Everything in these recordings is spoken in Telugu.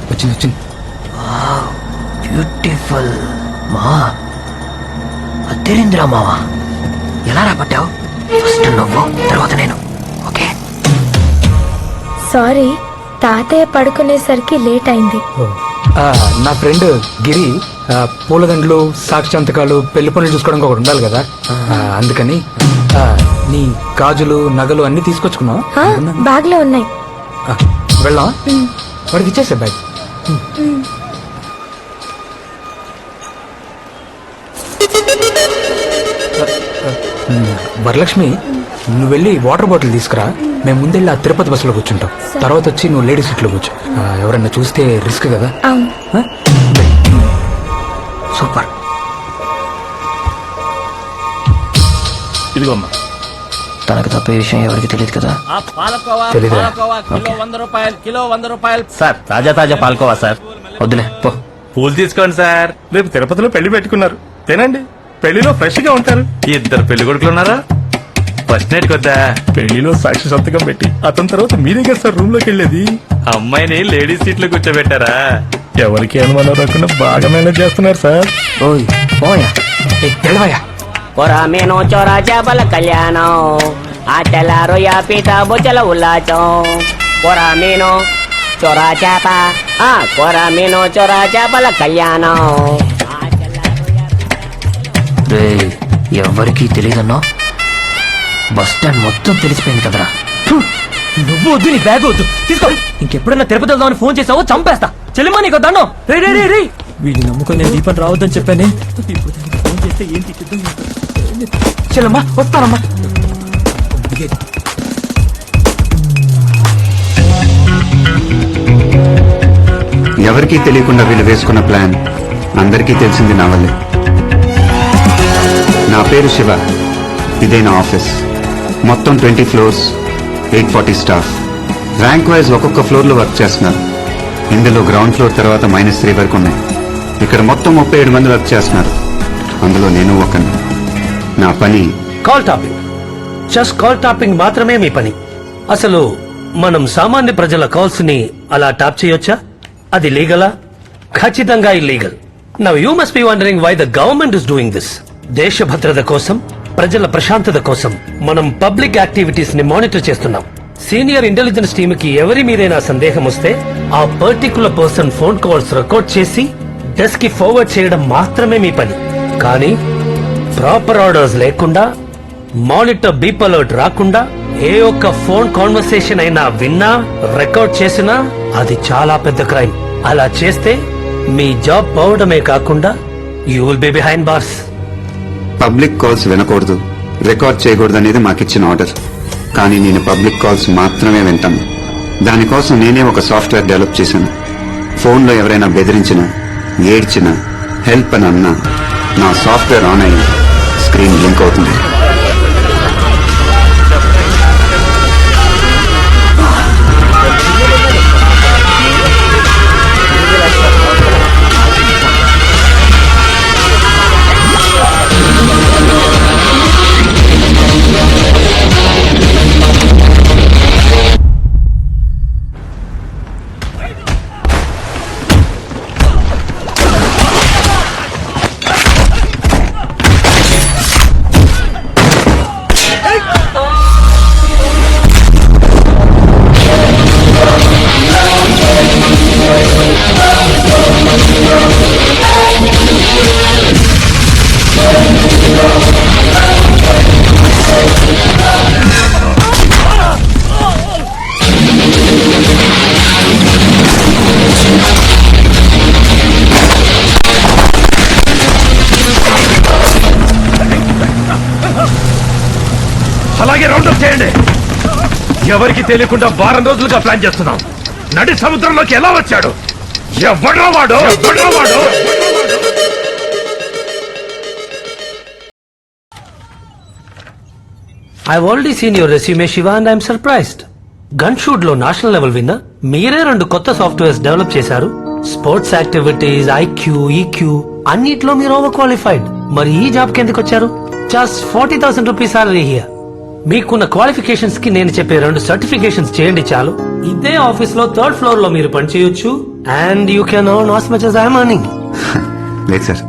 వచ్చింది వచ్చింది. బ్యూటిఫుల్ మా అద్దెరిందిరా మావా. ఎలా రాబట్టావు? ఫస్ట్ నువ్వు, తర్వాత నేను. ఓకే. సారీ, తాతయ్య పడుకునేసరికి లేట్ అయింది. నా ఫ్రెండ్ గిరి పూలదండలు, సాక్షి సంతకాలు, పెళ్లి పనులు చూసుకోవడానికి ఒకటి ఉండాలి కదా, అందుకని నీ గాజులు, నగలు అన్ని తీసుకొచ్చుకున్నావు. బ్యాగ్ లో ఉన్నాయి. వెళ్దాం. వాడికి ఇచ్చేసా బ్యాగ్. వరలక్ష్మి, నువ్వు వెళ్ళి వాటర్ బాటిల్ తీసుకురా. మేము ముందెళ్ళి ఆ తిరుపతి బస్సులో కూర్చుంటాం. తర్వాత వచ్చి నువ్వు లేడీస్ సీట్లో కూర్చో. ఎవరన్నా చూస్తే రిస్క్ కదా. సూపర్. ఇదిగోమ్మా. తనకు తప్పే విషయం ఎవరికి తెలియదు కదా. కిలో 100 రూపాయలు సార్. తాజా తాజా పాలకోవా సార్. వద్దులే పో. పూలు తీసుకోండి సార్. రేపు తిరుపతిలో పెళ్లి పెట్టుకున్నారు, తినండి. పెళ్లిలో ఫ్రెష్ గా ఉంటారు. 2 పెళ్లి కొడుకులు ఉన్నారా? ఫస్ట్ నైట్ కొద్దా పెళ్లిలో సాక్షి సంతకం పెట్టి అతని తర్వాత మీరే కదా సార్ రూమ్ లోకి వెళ్ళేది. అమ్మాయిని లేడీస్ సీట్ లో కూర్చోబెట్టారా? ఎవరికి అనుమానం రాకుండా బాగా మేనేజ్ చేస్తున్నారు సార్. ఓయ్ పోయా వెళ్ళవయ్యా. కొరమేనో చోరా చేపల కళ్యాణం, ఆటల రొయ్య పీత బొచ్చల ఉల్లాచం. కొరమేనో చోరా చేప, కొరమేనో చోరా చేపల కళ్యాణం. రే, ఎవరికి తెలియదన్నా బస్ స్టాండ్ మొత్తం తెలిసిపోయింది కదరా. నువ్వు వద్దు, నీ బ్యాగ్ వద్దు, తీసుకో. ఇంకెప్పుడైనా తిరుపతి వెళ్దామని ఫోన్ చేసావో చంపేస్తా. చెల్లిమా నీకు దండం. రే వీడిని నమ్ముకొని నేను దీపం రావద్దని చెప్పానే. ఫోన్ చేస్తే ఏంటి? చెల్లమ్మా వస్తానమ్మా. ఎవరికీ తెలియకుండా వీళ్ళు వేసుకున్న ప్లాన్ అందరికీ తెలిసింది నా వల్లే. నా పేరు శివ, ఇదే నా ఆఫీస్. మొత్తం 20 ఫ్లోర్స్, 840 స్టాఫ్. ర్యాంక్ వైజ్ ఒక్కొక్క ఫ్లోర్ లో వర్క్ చేస్తున్నారు. ఇందులో గ్రౌండ్ ఫ్లోర్ తర్వాత -3 వరకు ఉన్నాయి. ఇక్కడ మొత్తం 37 మంది వర్క్ చేస్తున్నారు. అందులో నేను ఒకని. నా పని call topping. Just call topping మాత్రమే మీ పని. అసలు మనం సామాన్య ప్రజల కాల్స్ ని అలా టాప్ చేయొచ్చా? అది లీగలా? ఖచ్చితంగా illegal. Now you must be wondering why the government is doing this. దేశ భద్రత కోసం, ప్రజల ప్రశాంతత కోసం మనం పబ్లిక్ యాక్టివిటీస్ ని మానిటర్ చేస్తున్నాం. సీనియర్ ఇంటెలిజెన్స్ టీమ్ కి ఎవరి మీదైనా సందేహం వస్తే ఆ particular person phone calls record చేసి డెస్క్ కి ఫార్వర్డ్ చేయడం మాత్రమే మీ పని. కానీ ప్రాపర్ ఆర్డర్స్ లేకుండా, మానిటర్ బీప్ అలర్ట్ రాకుండా ఏ ఒక్క ఫోన్ కాన్వర్సేషన్ అయినా విన్నా, రికార్డ్ చేసినా అది చాలా పెద్ద క్రైమ్. అలా చేస్తే మీ జాబ్ పోవడమే కాకుండా you will be behind bars. Public calls వినకూడదు, రికార్డ్ చేయకూడదు అనేది మాకిచ్చిన ఆర్డర్. కానీ నేను పబ్లిక్ కాల్స్ మాత్రమే వింటాను. దానికోసం నేనే ఒక సాఫ్ట్వేర్ డెవలప్ చేశాను. ఫోన్లో ఎవరైనా బెదిరించినా, ఏడ్చినా, హెల్ప్ అని అన్నా నా సాఫ్ట్వేర్ ఆన్ అయ్యి స్క్రీన్ లింక్ అవుతుంది. అలాగే రౌండప్ చేయండి. ఎవరికి తెలియకుండా వారం రోజులుగా ప్లాన్ చేస్తున్నాం. నడి సముద్రంలోకి ఎలా వచ్చాడు? ఎవడ్రా వాడు? I've already seen your resume, Shiva, and I'm surprised. Gun shoot లో నేషనల్ లెవెల్ విన్నర్. మీరే 2 కొత్త సాఫ్ట్వేర్స్ డెవలప్ చేశారు. స్పోర్ట్స్ యాక్టివిటీస్, ఐక్యూ, ఈక్యూ అన్నిట్లో మీరు ఓవర్ క్వాలిఫైడ్. మరి ఈ జాబ్ కి ఎందుకు వచ్చారు? Just 40,000 rupees salary here. మీకున్న క్వాలిఫికేషన్స్ కి నేను చెప్పే 2 సర్టిఫికేషన్స్ చేయండి చాలు. ఇదే ఆఫీస్ లో 3rd ఫ్లోర్ లో మీరు పనిచేయొచ్చు. And you can earn as much as I am earning. లేదు సార్,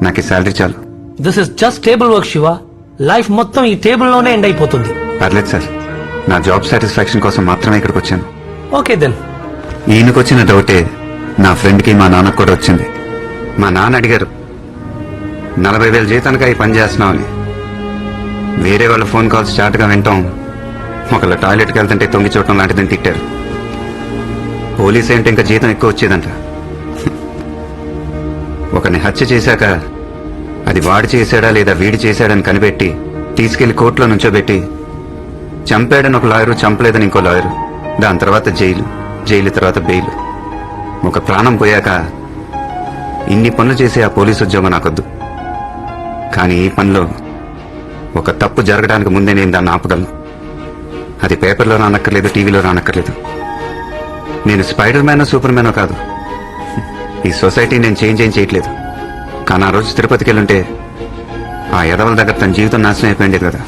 నాకు ఈ శాలరీ చాలు. This is just table work Shiva. లైఫ్ మొత్తం ఈ టేబుల్ లోనే ఎండ్ అయిపోతుంది. పర్లేదు సార్, నా జాబ్ సాటిస్ఫాక్షన్ కోసం మాత్రమే ఇక్కడికి వచ్చాను. Okay then. ఈయనకొచ్చిన డౌటే నా ఫ్రెండ్కి మా నాన్నకు కూడా వచ్చింది. మా నాన్న అడిగారు 40,000 జీతానికి ఈ పని చేస్తున్నామని. వేరే వాళ్ళ ఫోన్ కాల్స్ చాటుగా వింటాం, ఒకళ్ళ టాయిలెట్కి వెళ్తుంటే తొంగి చూడటం లాంటిదని తిట్టారు. పోలీస్ ఏంటి ఇంకా జీతం ఎక్కువ వచ్చేదంట. ఒకరిని హత్య చేశాక అది వాడు చేశాడా లేదా వీడి చేశాడని కనిపెట్టి తీసుకెళ్లి కోర్టులో నుంచోబెట్టి చంపాడని ఒక లాయరు, చంపలేదని ఇంకో లాయరు, దాని తర్వాత జైలు తర్వాత బెయిల్. ఒక ప్రాణం పోయాక ఇన్ని పనులు చేసే ఆ పోలీసు ఉద్యోగం నాకొద్దు. కానీ ఈ పనిలో ఒక తప్పు జరగడానికి ముందే నేను దాన్ని ఆపగలను. అది పేపర్లో రానక్కర్లేదు, టీవీలో రానక్కర్లేదు. నేను స్పైడర్ మ్యానో సూపర్ మ్యానో కాదు. ఈ సొసైటీ నేను చేంజ్ ఏం చేయట్లేదు. కానీ ఆ రోజు తిరుపతికి వెళ్ళుంటే ఆ ఎదవల దగ్గర తన జీవితం నాశనం అయిపోయింది కదా.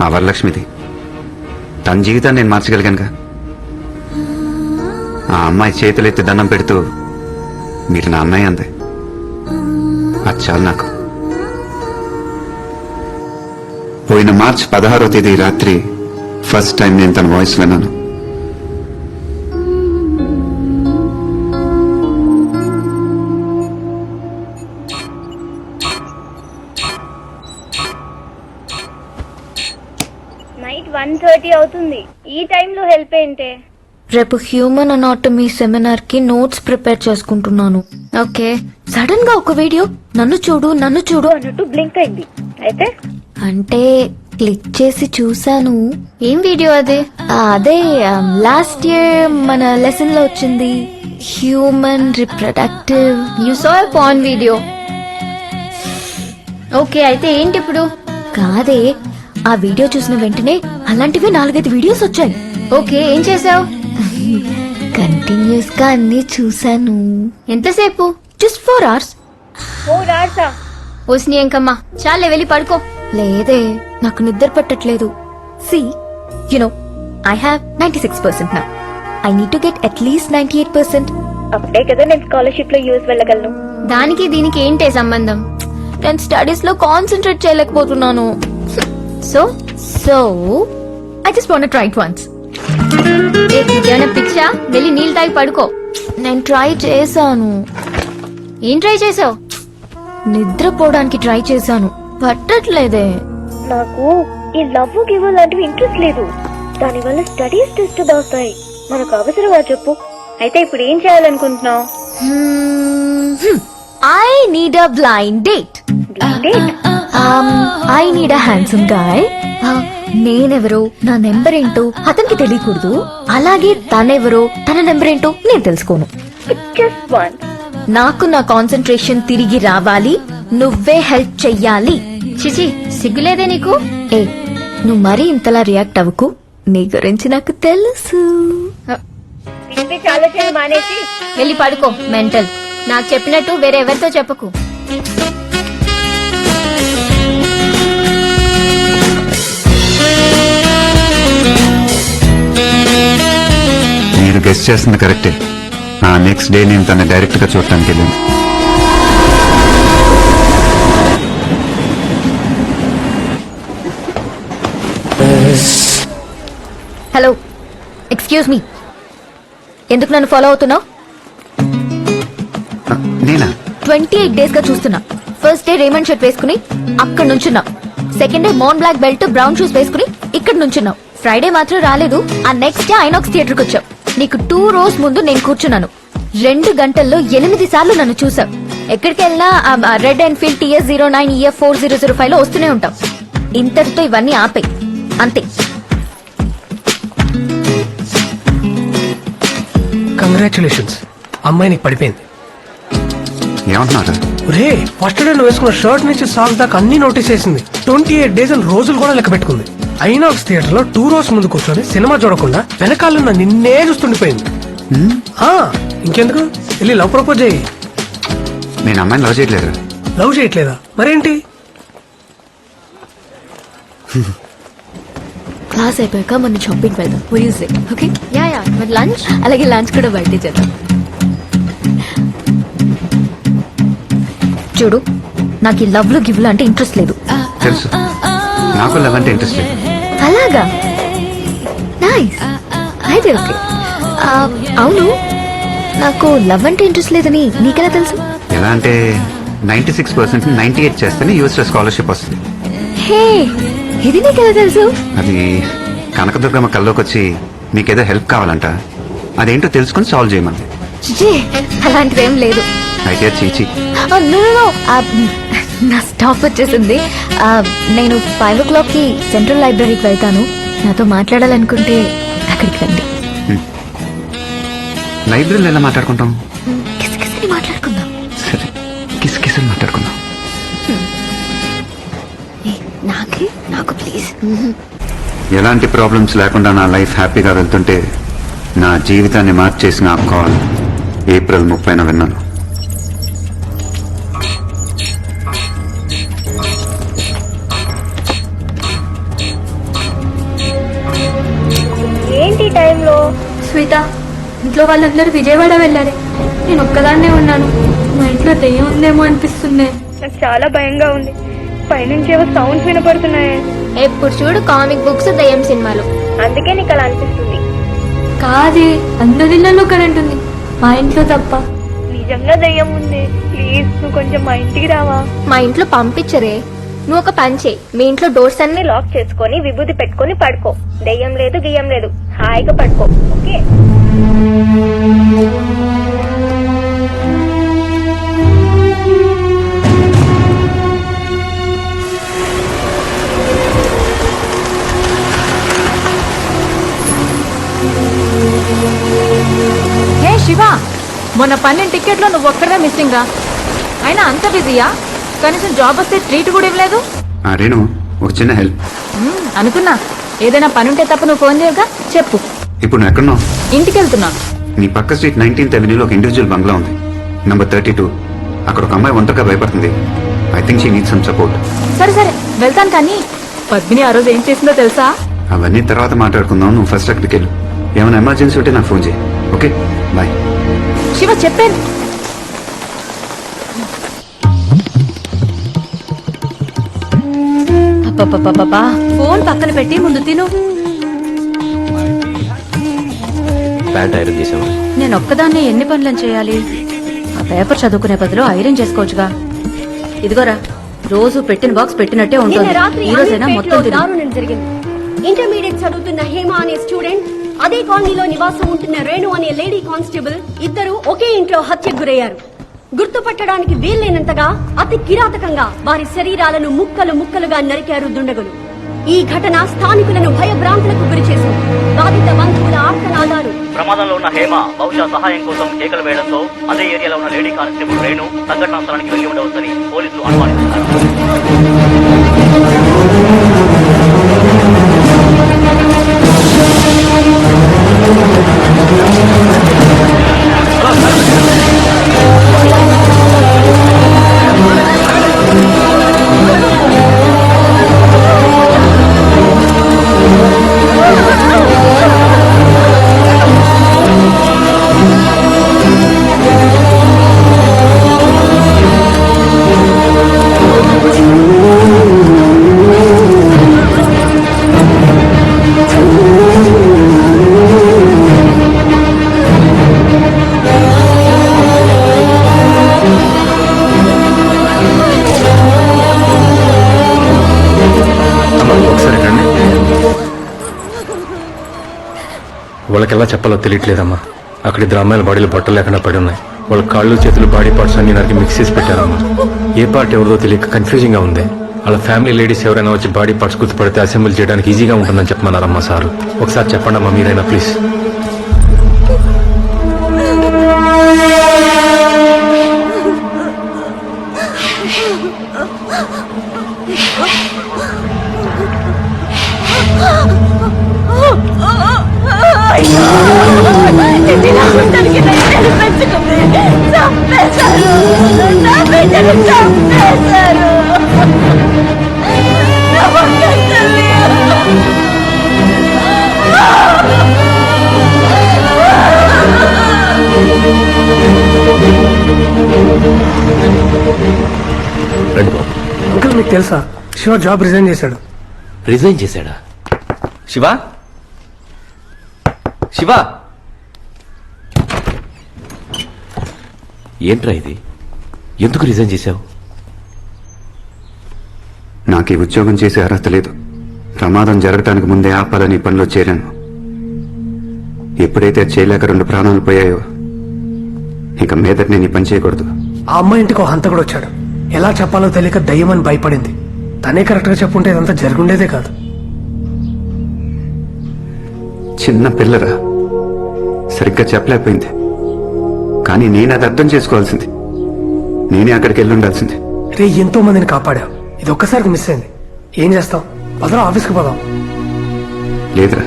ఆ వరలక్ష్మిది తన జీవితాన్ని నేను మార్చగలిగానుగా. ఆ అమ్మాయి చేతులెత్తి దండం పెడుతూ మీరు నా అన్నయ్య అంది. అది చాలు నాకు. పోయిన మార్చి 16వ తేదీ రాత్రి ఫస్ట్ టైం నేను తన వాయిస్ విన్నాను. నైట్ 1:30 అవుతుంది. ఈ టైంలో హెల్ప్ ఏంటే? రేపు హ్యూమన్ అనాటమీ సెమినార్ కి నోట్స్ ప్రిపేర్ చేసుకుంటున్నాను. ఓకే. సడన్ గా ఒక వీడియో నన్ను చూడు అన్నట్టు బ్లింక్ అయింది. అయితే అంటే క్లిక్ చేసి చూశాను. ఏం వీడియో అది? అదే లాస్ట్ ఇయర్ మన లెసన్ లో వచ్చింది, human reproductive. You saw a pan video. Okay, అయితే ఏంటి ఇప్పుడు? కాదే, ఆ వీడియో చూసిన వెంటనే అలాంటివి 4-5 వీడియోస్ వచ్చాయి. ఓకే, ఏం చేసావు? కంటిన్యూస్ గా అన్ని చూశాను. ఎంతసేపు? Just 4 hours. 4 hours? ఓస్ని ఎంకమ్మా, చాలే వెళ్ళి పడుకో. లేదే, నాకు నిద్ర పట్టట్లేదు. See, you know, I have 96% now. I need to get at least 98%. అప్పుడే కదా నేను స్కాలర్షిప్ లో యూఎస్ వెళ్ళగలను. దానికి దీనికి ఏంటే సంబంధం? నేను స్టడీస్ లో కాన్సన్ట్రేట్ చేయలేకపోతున్నాను. So I just want to try it once. ఏమైనా పిచ్చా? వెళ్ళి నీళ్ళు తాగి పడుకో. నేను ట్రై చేశాను. ఏం ట్రై చేసావు? నిద్రపోవడానికి ట్రై చేశాను, పట్టట్లేదే. నాకు ఈ లవ్ గివ్ లాంటివి ఇంట్రెస్ట్ లేదు. దానివల్ల స్టడీస్ డిస్టర్బ్ అవుతాయి. మనకు అవసరమా చెప్పు? అయితే ఇప్పుడు ఏం చేయాలనుకుంటున్నావు? I need a blind date. I need a handsome guy. నేనెవరో, నా నెంబర్ ఏంటో అతనికి తెలియకూడదు. అలాగే తనెవరో, తన నెంబర్ ఏంటో నేను తెలుసుకోను. Just one. నాకు నా కాన్సంట్రేషన్ తిరిగి రావాలి. నువ్వే హెల్ప్ చెయ్యాలి. చిచి, సిగ్గులేదే నీకు? ఏ, నువ్వు మరీ ఇంతలా రియాక్ట్ అవ్వకు. నీ గురించి నాకు తెలుసు. ఆలోచన మానేసి వెళ్ళి పడుకో. మెంటల్. నాకు చెప్పినట్టు వేరే ఎవరితో చెప్పకు. మీరు గెస్ట్ చేస్తుంది కరెక్టే. ఆ నెక్స్ట్ డే నేను తన డైరెక్ట్ గా చూడటానికి వెళ్ళాను. హలో, ఎక్స్క్యూజ్ మీ, ఎందుకు నన్ను ఫాలో అవుతున్నావు? నేనా? 28 days గా చూస్తున్నా. ఫస్ట్ డే రేమండ్ షర్ట్ వేసుకుని అక్కడ నుంచున్నావు. సెకండ్ డే మోన్ బ్లాక్ బెల్ట్ బ్రౌన్ షూస్ వేసుకుని ఇక్కడ నుంచున్నావు. ఫ్రైడే మాత్రం రాలేదు. ఆ నెక్స్ట్ డే ఐనాక్స్ థియేటర్ కి వచ్చావు. నీకు 2 rows ముందు నేను కూర్చున్నాను. 2 గంటల్లో 8 సార్లు నన్ను చూసావు. ఎక్కడికి వెళ్ళినా రెడ్ ఎన్ఫీల్డ్ TS09 EF 4005 లో వస్తూనే ఉంటావు. ఇంతటితో ఇవన్నీ ఆపే, అంతే. కంగ్రాచులేషన్స్, అమ్మాయి నీకు పడిపోయింది. ఏమంటున్నారు? రే, ఫస్ట్ డే నువ్వు వేసుకున్న షర్ట్ నుంచి సాక్స్ దాకా అన్ని నోటీస్ చేసింది. 28 days అని రోజులు కూడా లెక్క పెట్టుకుంది. ఐనాక్స్ థియేటర్ లో 2 rows ముందు కూర్చొని సినిమా చూడకుండా వెనకాలన్న నిన్నే చూస్తుండిపోయింది. ఇంకెందుకు, వెళ్ళి లవ్ ప్రపోజ్ చేయి. నేను అమ్మాయిని లవ్ చేయట్లేదు. లవ్ చేయట్లేదా? మరేంటి? క్లాస్ అయిపోయాక మన షాపింగ్ వెళ్దాం. ఓకే, యా మరి లంచ్? అలాగే లంచ్ కూడా బయట చేద్దాం. చూడు నాకు ఈ లవ్ లో గివ్ లో అంటే ఇంట్రెస్ట్ లేదు. తెలుసు, నాకు లవ్ అంటే ఇంట్రెస్ట్ లేదు. అలాగా, నైస్. అయితే ఓకే. అవును, నాకు లవ్ అంటే ఇంట్రెస్ట్ లేదని నీకెలా తెలుసు? ఎలా అంటే 96% 98 చేస్తేనే యూఎస్ స్కాలర్షిప్ వస్తుంది. హే, ఇది నీకెలా తెలుసు? అది కనకదుర్గమ్మ కల్లోకి వచ్చి నీకేదో హెల్ప్ కావాలంట, అదేంటో తెలుసుకుని సాల్వ్ చేయమంది. చిచి, అలాంటిదేం లేదు. అయితే చీచి. No, no, no. నా స్టాప్ వచ్చేసింది. నేను 5 o'clock కి సెంట్రల్ లైబ్రరీకి వెళ్తాను. నాతో మాట్లాడాలనుకుంటే అక్కడికి రండి. లైబ్రరీలో ఎలా మాట్లాడుకుంటాం? కిసకిసని మాట్లాడుకుందాం. సరే, కిసకిసని మాట్లాడుకుందాం. ఏ, నాకు ప్లీజ్. ఎలాంటి ప్రాబ్లమ్స్ లేకుండా నా లైఫ్ హ్యాపీగా వెళ్తుంటే నా జీవితాన్ని మార్చేసిన ఆ కాల్ ఏప్రిల్ 30న విన్నాను. ఏంటి టైంలో? శ్వేత, ఇంట్లో వాళ్ళందరూ విజయవాడ వెళ్ళారే, నేను ఒక్కదాన్నే ఉన్నాను. మా ఇంట్లో దెయ్యం ఉందేమో అనిపిస్తుంది. నాకు చాలా భయంగా ఉంది. పైనుంచి ఏవో సౌండ్స్ వినపడుతున్నాయి. ఎప్పుడు చూడు కామిక్ బుక్స్, దయ్యం సినిమాలు. అందుకే నీకు అలా అనిపిస్తుంది. కాదే, అందరి ఇళ్లలో కరెంట్ ఉంది, మా ఇంట్లో తప్ప. నిజంగా దయ్యం ఉంది. ప్లీజ్ నువ్వు కొంచెం మా ఇంటికి రావా? మా ఇంట్లో పంపించరే. నువ్వు ఒక పని చేయి, మీ ఇంట్లో డోర్స్ అన్ని అన్ని లాక్ చేసుకొని విభూతి పెట్టుకొని పడుకో. దయ్యం లేదు గియ్యం లేదు, హాయిగా పడుకో. ఓకే? హే శివ, మొన్న 12 టికెట్లో నువ్వు ఒక్కడే మిస్సింగ్ రా. అయినా అంత బిజీయా? కనీసం జాబ్ వస్తే ట్రీట్ కూడా ఇవ్వలేదు. రేణు, ఒక చిన్న హెల్ప్. అనుకున్నా, ఏదైనా పని ఉంటే తప్ప నువ్వు ఫోన్ చేయగా. చెప్పు. ఇప్పుడు నువ్వు ఎక్కడున్నావు? ఇంటికి వెళ్తున్నా. నీ పక్క స్ట్రీట్ 19th Avenue లో ఒక ఇండివిజువల్ బంగ్లా ఉంది, నంబర్ 32. అక్కడ ఒక అమ్మాయి ఒంటరిగా భయపడుతుంది. I think she need some support. సరే సరే, వెళ్తాను. కానీ పద్మిని ఆ రోజు ఏం చేసిందో తెలుసా? అవన్నీ తర్వాత మాట్లాడుకుందాం, నువ్వు ఫస్ట్ అక్కడికి వెళ్ళు. ఏమైనా ఎమర్జెన్సీ ఉంటే నాకు ఫోన్ చేయి. Okay, bye. శివ చెప్పాను. అబ్బబ్బబ్బబ్బా, ఫోన్ పక్కన పెట్టి ముందు తిను. ప్యాంట్ ఐరన్ చేసావా? నేను ఒక్కదాన్ని ఎన్ని పనులను చేయాలి? ఆ పేపర్ చదువుకునే బదులు ఐరన్ చేసుకోవచ్చుగా. ఇదిగోరా, రోజు పెట్టిన బాక్స్ పెట్టినట్టే ఉంటుంది. ఈ రోజైనా మొత్తం తిను. దారుణం జరిగింది. ఇంటర్మీడియట్ చదువుతున్న హేమ అనే స్టూడెంట్, అదే కాలనీలో నివాసం ఉంటున్న రేణు అనే లేడీ కానిస్టేబుల్ ఇద్దరు ఒకే ఇంట్లో హత్యకు గురయ్యారు. గుర్తుపట్టడానికి వీల్లేనంతగా అతి కిరాతకంగా వారి శరీరాలను ముక్కలు ముక్కలుగా నరికారు దుండగులు. ఈ ఘటన స్థానికులను భయభ్రాంతులకు గురిచేసింది. బాధిత బంధువుల ఆర్తనాదాలు. ప్రమాదంలో ఉన్న హేమ బహుశా సహాయం కోసం కేకలు వేయడంతో అదే ఏరియాలో ఉన్న లేడీ కానిస్టేబుల్ రేణు సంఘటనా స్థలానికి వెళ్లి ఉండవచ్చని పోలీసులు అనుమానిస్తున్నారు. వాళ్ళకి ఎలా చెప్పాలో తెలియట్లేదమ్మా. అక్కడ ఇద్దరు అమ్మాయిల బాడీలు బట్టలు లేకుండా పడి ఉన్నాయి. వాళ్ళ కాళ్ళు చేతులు బాడీ పార్ట్స్ అన్ని నరికి మిక్స్ చేసి పెట్టారమ్మా. ఏ పార్ట్ ఎవరిదో తెలియక కన్ఫ్యూజింగ్ గా ఉంది. వాళ్ళ ఫ్యామిలీ లేడీస్ ఎవరైనా వచ్చి బాడీ పార్ట్స్ గుర్తుపడితే అసెంబ్లీ చేయడానికి ఈజీగా ఉంటుందని చెప్పమన్నారమ్మా సారు. ఒకసారి చెప్పండి అమ్మా మీరైనా ప్లీజ్. చంపేశారు. రండి బాబు. అంకుల్ మీకు తెలుసా శివ జాబ్ రిజైన్ చేశాడు. రిజైన్ చేశాడా? శివ, శివ, ఏంట్రా ఇది? ఎందుకు రిజైన్ చేశావు? నాకు ఈ ఉద్యోగం చేసే అర్హత లేదు. ప్రమాదం జరగటానికి ముందే ఆపాలని ఈ పనిలో చేరాను. ఎప్పుడైతే చేయలేక 2 ప్రాణాలు పోయాయో ఇక మీదట నేను ఈ పని చేయకూడదు. ఆ అమ్మాయి ఇంటికి ఒక హంతకుడు వచ్చాడు. ఎలా చెప్పాలో తెలియక దయ్యమని భయపడింది. తనే కరెక్ట్ గా చెప్పుంటే ఇదంతా జరుగుండేదే కాదు. చిన్న పిల్లరా, సరిగ్గా చెప్పలేకపోయింది. కానీ నేను అది అర్థం చేసుకోవాల్సింది. నేనే అక్కడికి వెళ్ళి ఉండాల్సింది. రే, ఎంతో మందిని కాపాడావు. ఇది ఒక్కసారికి మిస్ అయింది. ఏం చేస్తాం? పదరా, ఆఫీస్కి పోదాం. లేదురా,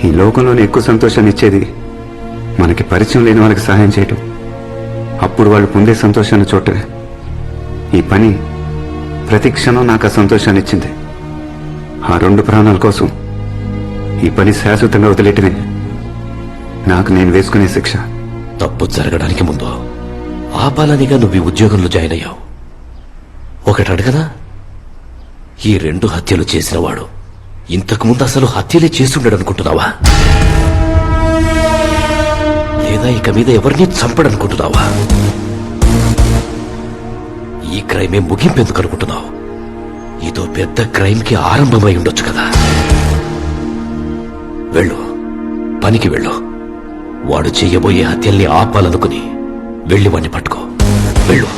ఈ లోకంలోనే ఎక్కువ సంతోషాన్ని ఇచ్చేది మనకి పరిచయం లేని వాళ్ళకి సహాయం చేయటం. అప్పుడు వాళ్ళు పొందే సంతోషాన్ని చూడటమే. ఈ పని ప్రతి క్షణం నాకు ఆ సంతోషాన్ని ఇచ్చింది. ఆ 2 ప్రాణాల కోసం ఈ పని శాశ్వతంగా వదిలేయటమే నాకు నేను వేసుకునే శిక్ష. తప్పు జరగడానికి ముందు ఆపాలనిగా నువ్వు ఈ ఉద్యోగంలో జాయిన్ అయ్యావు. ఒకటి అడగనా? ఈ 2 హత్యలు చేసినవాడు ఇంతకుముందు అసలు హత్యలే చేస్తుండడు అనుకుంటున్నావా? లేదా ఇక మీద ఎవరిని చంపడనుకుంటున్నావా? ఈ క్రైమే ముగింపెందుకు అనుకుంటున్నావు? ఇదో పెద్ద క్రైమ్ కి ఆరంభమై ఉండొచ్చు కదా. వెళ్ళు, పనికి వెళ్ళు. వాడు చెయ్యబోయే హత్యల్ని ఆపాలనుకుని వెళ్ళి వాణ్ణి పట్టుకో. వెళ్ళు.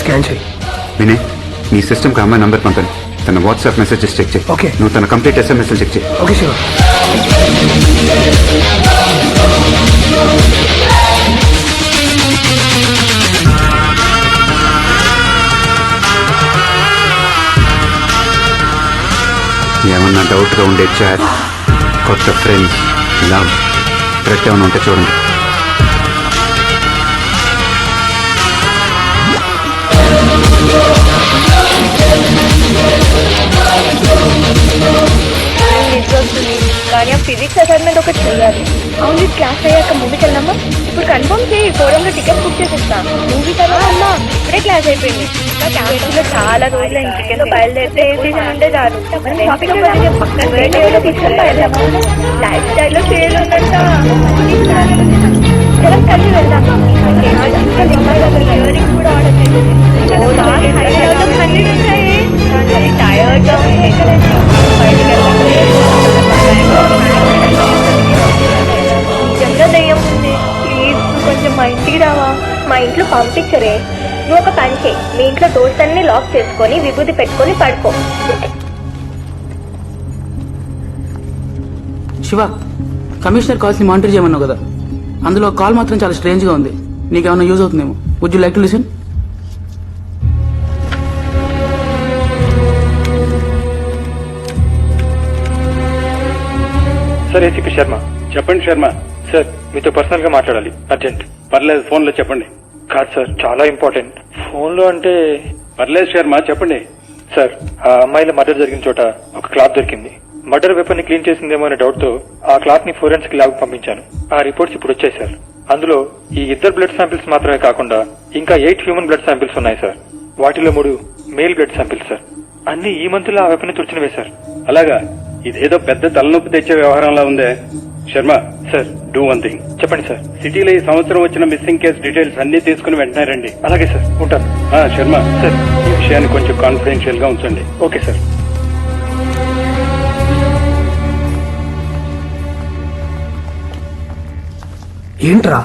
స్కాన్ చేయి. వినయ్, నీ సిస్టమ్కి అమ్మాయి నంబర్ పంపాను. తన వాట్సాప్ మెసేజెస్ చెక్ చేయి. ఓకే. నువ్వు తన కంప్లీట్ SMS చెక్ చేయి. ఓకే శివ. ఏమన్నా డౌట్గా ఉండే చాట్, కొత్త ఫ్రెండ్స్, లవ్, థ్రెట్ ఏమైనా ఉంటే చూడండి. కానీ ఆ ఫిజిక్స్ అసైన్మెంట్ ఒకటి చేయాలి. అవును, క్లాస్ అయ్యాక మూవీకి వెళ్దామా? ఇప్పుడు కన్ఫర్మ్ చేయి. ఫోరంలో టికెట్ బుక్ చేసిస్తా. మూవీ తర్వాత అమ్మా ఇప్పుడే క్లాస్ అయిపోయింది. క్యాంటీన్ లో చాలా రోజులు ఇంటికి బయలుదేరితే ఏ సీజన్ ఉంటే చాలు. పక్కన లైఫ్ స్టైల్ లో చేయాలి ఉన్నట్ట. కలిసి వెళ్దాం. కూడా ఆర్డర్ చేసి టైర్డ్గా నిజంగా దయ్యం ఉంది. ప్లీజ్ కొంచెం మా ఇంటికి రావా? మా ఇంట్లో పంపించరే. నువ్వు ఒక పని చేయి, మీ ఇంట్లో డోర్స్ అన్ని లాక్ చేసుకొని విభూతి పెట్టుకొని పడుకో. శివ, కమిషనర్ కాల్స్ ని మానిటర్ చేయమన్నావు కదా, అందులో కాల్ మాత్రం చాలా స్ట్రేంజ్ గా ఉంది. నీకేమైనా యూజ్ అవుతుందేమో. Would you like to listen? Sir, ACP Sharma. చెప్పండి శర్మ. సార్, మీతో పర్సనల్ గా మాట్లాడాలి, అర్జెంట్. పర్లేదు, ఫోన్ లో చెప్పండి. కాదు సార్, చాలా ఇంపార్టెంట్. ఫోన్ లో అంటే? పర్లేదు శర్మ, చెప్పండి. సార్, ఆ అమ్మాయిల మర్డర్ జరిగిన చోట ఒక క్లాత్ దొరికింది. మర్డర్ వెపన్ ని క్లీన్ చేసిందేమో అనే డౌట్ తో ఆ క్లాత్ ని ఫోరెన్సిక్ ల్యాబ్ పంపించాను. ఆ రిపోర్ట్స్ ఇప్పుడు వచ్చాయి సార్. అందులో ఈ 2 బ్లడ్ శాంపిల్స్ మాత్రమే కాకుండా ఇంకా 8 హ్యూమన్ బ్లడ్ శాంపిల్స్ ఉన్నాయి సార్. వాటిలో 3 మేల్ బ్లడ్ శాంపిల్స్ సార్. అన్ని ఈ మంత్ లో ఆ వెపన్ ని తుడిచినవే సార్. అలాగా? ఇదేదో పెద్ద తలనొప్పి తెచ్చే వ్యవహారంలా ఉందే. Sharma sir, do one thing. చెప్పండి సార్. సిటీలో ఈ సంవత్సరం వచ్చిన మిస్సింగ్ కేసు డీటెయిల్స్ అన్ని తీసుకుని వెంటనే రండి. అలాగే సార్, ఉంటాను. శర్మ సార్, ఈ విషయాన్ని కొంచెం కాన్ఫిడెన్షియల్ గా ఉంచండి. Okay sir. ఏంట్రా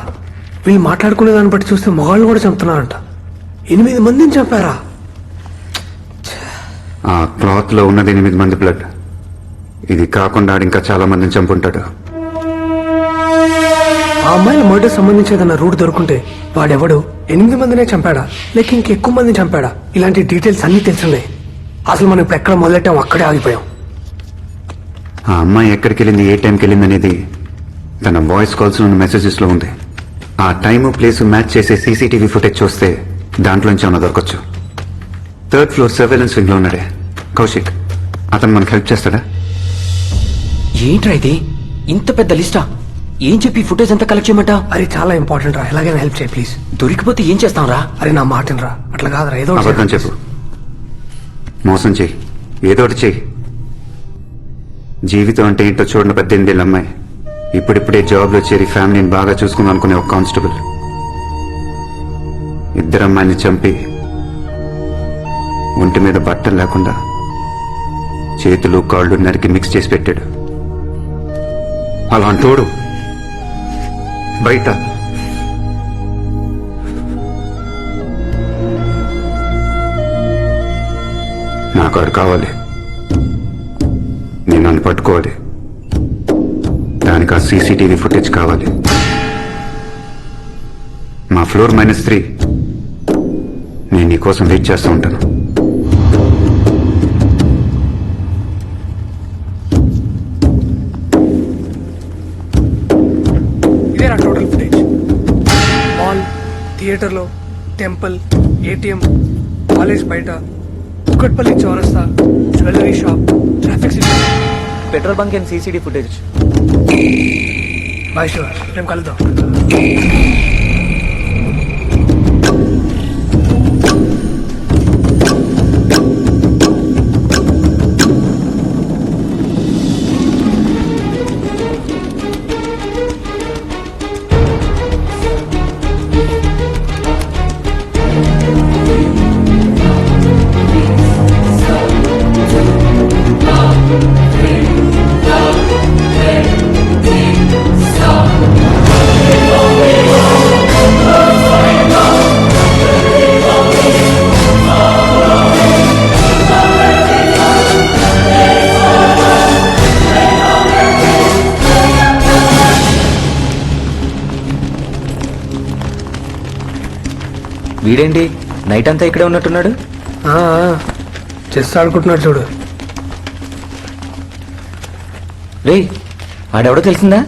వీళ్ళు మాట్లాడుకునే దాన్ని బట్టి చూస్తే మగాళ్ళు కూడా చంపుతున్నారంట. 8 మందిని చంపారా? ఆ క్లాత్ లో ఉన్నది 8 మంది బ్లడ్. ఇది కాకుండా ఇంకా చాలా మందిని చంపుంటాడు. ఆ అమ్మాయిల మర్డర్ సంబంధించి ఏదైనా రూట్ దొరుకుంటే వాడెవడు 8 మందినే చంపాడా లేక ఇంకెక్కువ మందిని చంపాడా ఇలాంటి డీటెయిల్స్ అన్ని తెలిసిందే. అసలు మనం ఇప్పుడు ఎక్కడ మొదలెట్టాం అక్కడే ఆగిపోయాం. ఆ అమ్మాయి ఎక్కడికి వెళ్ళింది, ఏ టైంకి వెళ్ళింది అనేది తన వాయిస్ కాల్స్ ఉన్న మెసేజెస్ లో ఉంది. ఆ టైము ప్లేస్ మ్యాచ్ చేసే సీసీటీవీ ఫుటేజ్ చూస్తే దాంట్లోంచి ఏమైనా దొరకచ్చు. 3rd ఫ్లోర్ సర్వేలెన్స్ వింగ్ లో ఉన్నాడే కౌశిక్, అతను మనకు హెల్ప్ చేస్తాడా? ఏంట్రా ఇది ఇంత పెద్ద లిస్టా? ఏం చెప్పి ఫుటేజ్ అంతా కలెక్ట్ చేయమంటా? అరే చాలా ఇంపార్టెంట్ రా, ఎలాగైనా హెల్ప్ చేయి ప్లీజ్. దొరికిపోతే ఏం చేస్తాం రా? అరే నా మాటను రా, అట్లా కాదురా, ఏదో ఒకటి అబద్ధం చెప్పు, మోసం చెయ్యి, ఏదో ఒకటి చెయ్యి. జీవితం అంటే ఏంటో చూడని 18 ఏళ్ళ అమ్మాయి ఇప్పుడిప్పుడే జాబ్ లో చేరి ఫ్యామిలీని బాగా చూసుకుందాం అనుకునే ఒక కానిస్టేబుల్ 2 అమ్మాయిని చంపి ఒంటి మీద బట్టలు లేకుండా చేతులు కాళ్ళు నరికి మిక్స్ చేసి పెట్టాడు. అలాంటోడు బయట నాకు ఆడు కావాలి, నేను నన్ను పట్టుకోవాలి, దానికి ఆ సీసీటీవీ ఫుటేజ్ కావాలి. మా ఫ్లోర్ -3 నేను నీ కోసం వెయిట్ చేస్తూ ఉంటాను. ఇదే నా టోటల్ ఫుటేజ్. మాల్, థియేటర్లో, టెంపుల్, ఏటీఎం, కాలేజ్ బయట, కుక్కట్పల్లి చౌరస్తా, jewellery shop, traffic signal, petrol bunk and CCD footage. Bye Shiva, మేము కలుద్దాం. వీడేంటి నైట్ అంతా ఇక్కడే ఉన్నట్టున్నాడు? చెస్ ఆడుకుంటున్నాడు చూడు. రే ఆడెవడో తెలిసిందా?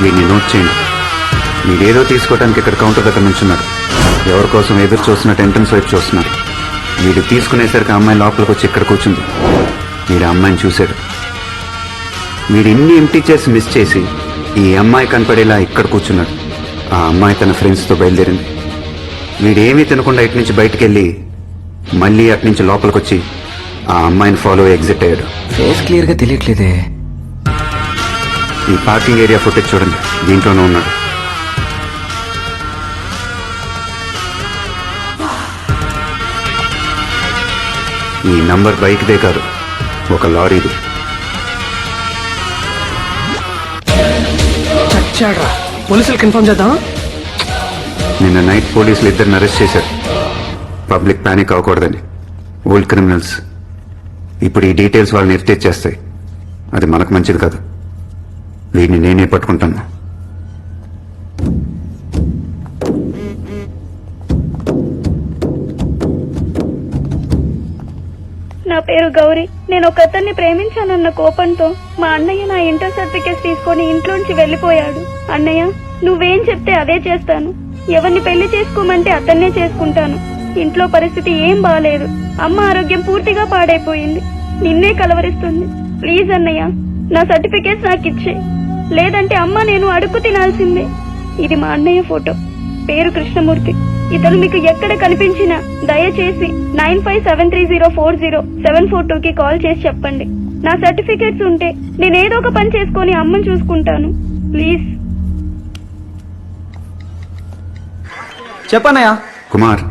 వీడిని నోట్ చేయండి. వీడేదో తీసుకోవడానికి ఇక్కడ కౌంటర్ దగ్గర నుంచున్నాడు. ఎవరి కోసం ఎదురు చూస్తున్నట్టు ఎంట్రన్స్ వైపు చూస్తున్నాడు. వీడు తీసుకునేసరికి అమ్మాయి లోపలికి వచ్చి ఇక్కడ కూర్చుంది. వీడు అమ్మాయిని చూశాడు. వీడు ఇన్ని ఎంటీ చేసి మిస్ చేసి ఈ అమ్మాయి కనపడేలా ఇక్కడ కూర్చున్నాడు. ఆ అమ్మాయి తన ఫ్రెండ్స్తో బయలుదేరింది. వీడేమీ తినకుండా ఇటు నుంచి బయటికి వెళ్ళి మళ్ళీ అటు నుంచి లోపలికి వచ్చి ఆ అమ్మాయిని ఫాలో ఎగ్జిట్ అయ్యాడు. ఫేస్ క్లియర్ గా తెలియట్లేదే. ఈ పార్కింగ్ ఏరియా ఫుటేజ్ చూడండి, దీంట్లోనే ఉన్నాడు. ఈ నంబర్ బైక్దే కాదు, ఒక లారీది. చచ్చాడ్రా. పోలీసులకు ఇన్ఫార్మ్ చేద్దాం. నిన్న నైట్ పోలీసులు 2 అరెస్ట్ చేశారు. పబ్లిక్ పానిక్ అవ్వకూడదని. Old criminals. ఇప్పుడు ఈ డీటెయిల్స్ వాళ్ళని ఇరిటేట్ చేస్తాయి. అది మనకు మంచిది కాదు. వీడిని నేనే పట్టుకుంటాను. నా పేరు గౌరీ. నేను ఒక అతన్ని ప్రేమించానన్న కోపంతో మా అన్నయ్య నా ఇంటర్ సర్టిఫికేట్స్ తీసుకొని ఇంట్లోంచి వెళ్లిపోయాడు. అన్నయ్య, నువ్వేం చెప్తే అదే చేస్తాను. ఎవరిని పెళ్లి చేసుకోమంటే అతన్నే చేసుకుంటాను. ఇంట్లో పరిస్థితి ఏం బాలేదు. అమ్మ ఆరోగ్యం పూర్తిగా పాడైపోయింది. నిన్నే కలవరిస్తుంది. ప్లీజ్ అన్నయ్య, నా సర్టిఫికేట్స్ నాకు ఇచ్చే, లేదంటే అమ్మ నేను అడుక్కు తినాల్సిందే. ఇది మా అన్నయ్య ఫోటో. పేరు కృష్ణమూర్తి. ఇతను మీకు ఎక్కడ కనిపించినా దయచేసి 9573040742కి కాల్ చేసి చెప్పండి. నా సర్టిఫికేట్స్ ఉంటే నేనేదో ఒక పని చేసుకొని అమ్మని చూసుకుంటాను. ప్లీజ్. చెప్పన్నయ్య. కుమార్,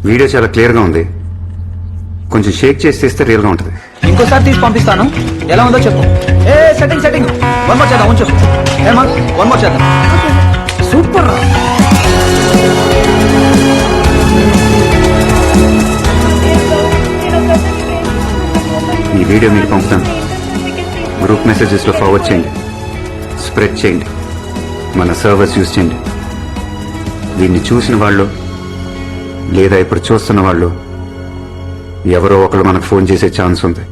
వీడియో చాలా క్లియర్ గా ఉంది. కొంచెం షేక్ చేసి తీస్తే రియల్ గా ఉంటుంది. ఇంకోసారి తీసి పంపిస్తాను. ఎలా ఉందో చెప్పు. ఏ సెట్టింగ్ సెట్టింగ్ వన్ మోర్ చేద్దాం. ఉంచు ఏమా, వన్ మోర్ చేద్దాం. సూపర్. ఈ వీడియో మీకు పంపుతాను. గ్రూప్ మెసేజెస్ లో ఫార్వర్డ్ చేయండి. స్ప్రెడ్ చేయండి, మన సర్వర్స్ యూజ్ చేయండి. దీన్ని చూసిన వాళ్ళు లేదా ఇప్పుడు చూస్తున్న వాళ్ళు ఎవరో ఒకరు మనకు ఫోన్ చేసే ఛాన్స్ ఉంది.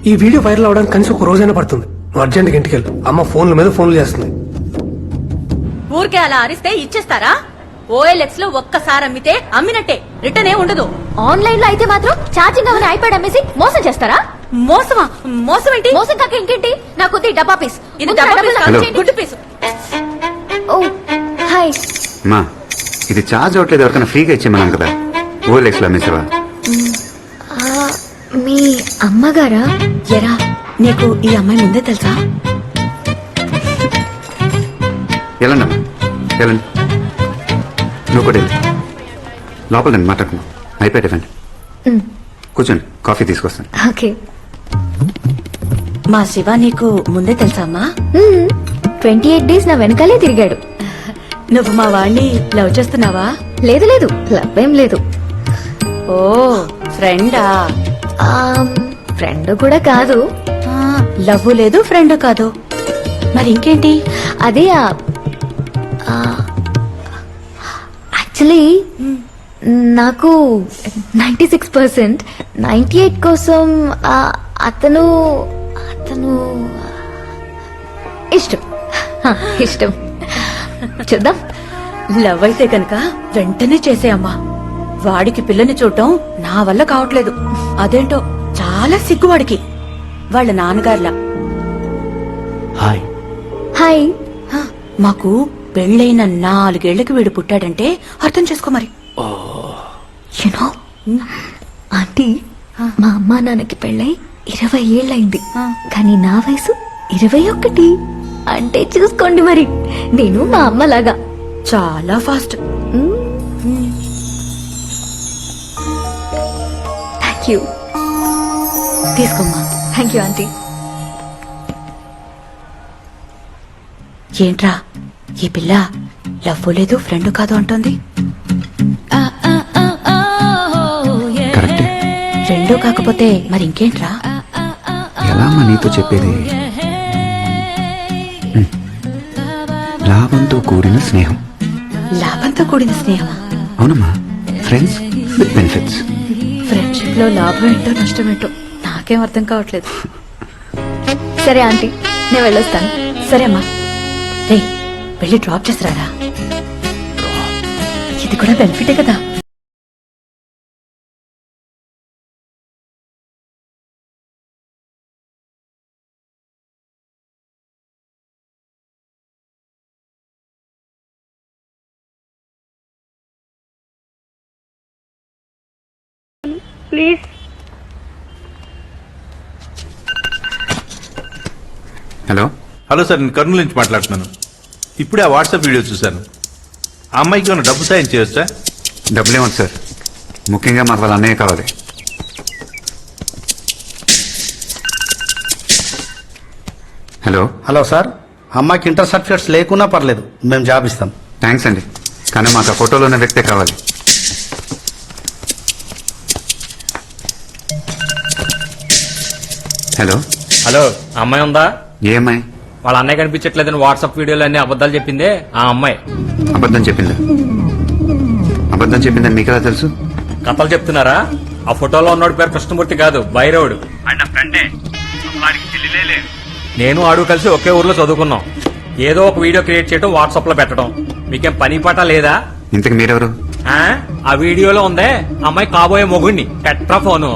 ఈ వీడియో వైరల్ అవడానికి కనీసం ఒక రోజైనా పడుతుంది. నువ్వు అర్జెంట్గా ఇంటికి వెళ్ళు. అమ్మ ఫోన్ల మీద ఫోన్లు చేస్తుంది. ఊరికే అలా అరిస్తే ఇచ్చేస్తారా? ఓఎల్ఎక్స్ లో ఒక్కసారి అమ్మితే అమ్మినట్టే, రిటర్న్ ఏ ఉండదు. ఆన్లైన్ లో అయితే మాత్రం ఛార్జింగ్ అవని ఐప్యాడ్ అమ్మేసి మోసం చేస్తారా? మోసమా? మోసం ఏంటి? మోసం కాక ఇంకేంటి? నాకు డబ్బా పీస్. ఇది డబ్బా పీస్ కాదు, హలో. గుడ్డు పీసు. ఓ హాయ్. మా ఇది ఛార్జ్ అవట్లేదు, ఎవరికైనా ఫ్రీగా ఇచ్చేమన్నాం కదా. ఓఎల్ఎక్స్ లో అమ్మేసావా? మీ అమ్మగారా? ఎరా, నీకు ఈ అమ్మాయి ముందే తెలుసా? వెళ్ళండి అమ్మా, వెళ్ళండి. నువ్వు కూడా వెళ్ళి లోపల నేను మాట్లాడుకున్నాను. అయిపోయాడు ఇవ్వండి. కూర్చోండి, కాఫీ తీసుకొస్తాను. ఓకే. మా శివ నీకు ముందే తెలుసా అమ్మా? 28 days నా వెనకాలే తిరిగాడు. నువ్వు మా వాణ్ణి లవ్ చేస్తున్నావా? లేదు లేదు, క్లబ్ ఏం లేదు. ఓ ఫ్రెండా? ఫ్రెండ్ కూడా కాదు. లవ్ లేదు, ఫ్రెండ్ కాదు, మరి ఇంకేంటి? అదే యాక్చువల్లీ నాకు 96%, 98 కోసం అతను అతను ఇష్టం. ఇష్టం. చూద్దాం. లవ్ అయితే కనుక వెంటనే చేసేయమ్మా. వాడికి పిల్లని చూడటం నా వల్ల కావట్లేదు. అదేంటో చాలా సిగ్గు వాడికి, వాళ్ళ నాన్నగారులా. హాయ్. హాయ్. మాకు పెళ్ళైన 4 ఏళ్లకి వీడు పుట్టాడంటే అర్థం చేసుకో మరి. యునో ఆంటీ, మా అమ్మా నాన్నకి పెళ్ళై 20 ఏళ్ళైంది, కానీ నా వయసు 21. అంటే చూసుకోండి మరి, నేను మా అమ్మలాగా చాలా ఫాస్ట్. Thank you. తీసుకోమ్మా. Thank you aunty. ఏంట్రా ఈ పిల్ల లవ్ లేదు, ఫ్రెండ్ కాదు అంటోంది? కరెక్టే. రెండూ కాకపోతే మరి ఇంకేంట్రా? ఎలా అమ్మా నీతో చెప్పేది? లాభంతో కూడిన స్నేహం. లాభంతో కూడిన స్నేహమా? అవునమ్మా, ఫ్రెండ్స్ విత్ బెనిఫిట్స్. ఫ్రెండ్షిప్ లో లాభం ఏంటో నష్టం ఏంటో నాకేం అర్థం కావట్లేదు. సరే ఆంటీ, నేను వెళ్ళొస్తాను. సరే అమ్మా, రే వెళ్ళి డ్రాప్ చేసిరారా. ఇది కూడా బెనిఫిటే కదా. ప్లీజ్. హలో. హలో సార్, నేను కర్నూలు నుంచి మాట్లాడుతున్నాను. ఇప్పుడే ఆ వాట్సాప్ వీడియో చూశాను. ఆ అమ్మాయికి ఏమైనా డబ్బు సాయం చేయొచ్చా? డబ్బులేమండి సార్, ముఖ్యంగా మాకు వాళ్ళ అన్నయ్య కావాలి. హలో. హలో సార్, అమ్మాయికి ఇంటర్ సర్టిఫికేట్స్ లేకున్నా పర్లేదు, మేము జాబ్ ఇస్తాం. థ్యాంక్స్ అండి, కానీ మాకు ఆ ఫోటోలో ఉన్న వ్యక్తే కావాలి. హలో. హలో, అమ్మాయి ఉందా? ఏ అమ్మాయి? వాళ్ళ అన్నయ్య కనిపించట్లేదని వాట్సాప్ వీడియోలు అన్ని అబద్ధాలు చెప్పిందే ఆ అమ్మాయి. అబద్ధం చెప్పిందా? అబద్ధం చెప్పిందని మీకు ఎలా తెలుసు? కథలు చెప్తున్నారా? ఆ ఫోటోలో ఉన్నోడి పేరు కృష్ణమూర్తి కాదు, బైరవుడు. ఆయన ఫ్రెండే, నేను ఆడు కలిసి ఒకే ఊర్లో చదువుకున్నాం. ఏదో ఒక వీడియో క్రియేట్ చేయడం, వాట్సాప్ లో పెట్టడం. మీకేం పని పాట లేదా? ఇంతకు మీరెవరు? ఆ వీడియోలో ఉందే అమ్మాయి కాబోయే మొగుడిని. Petra phone.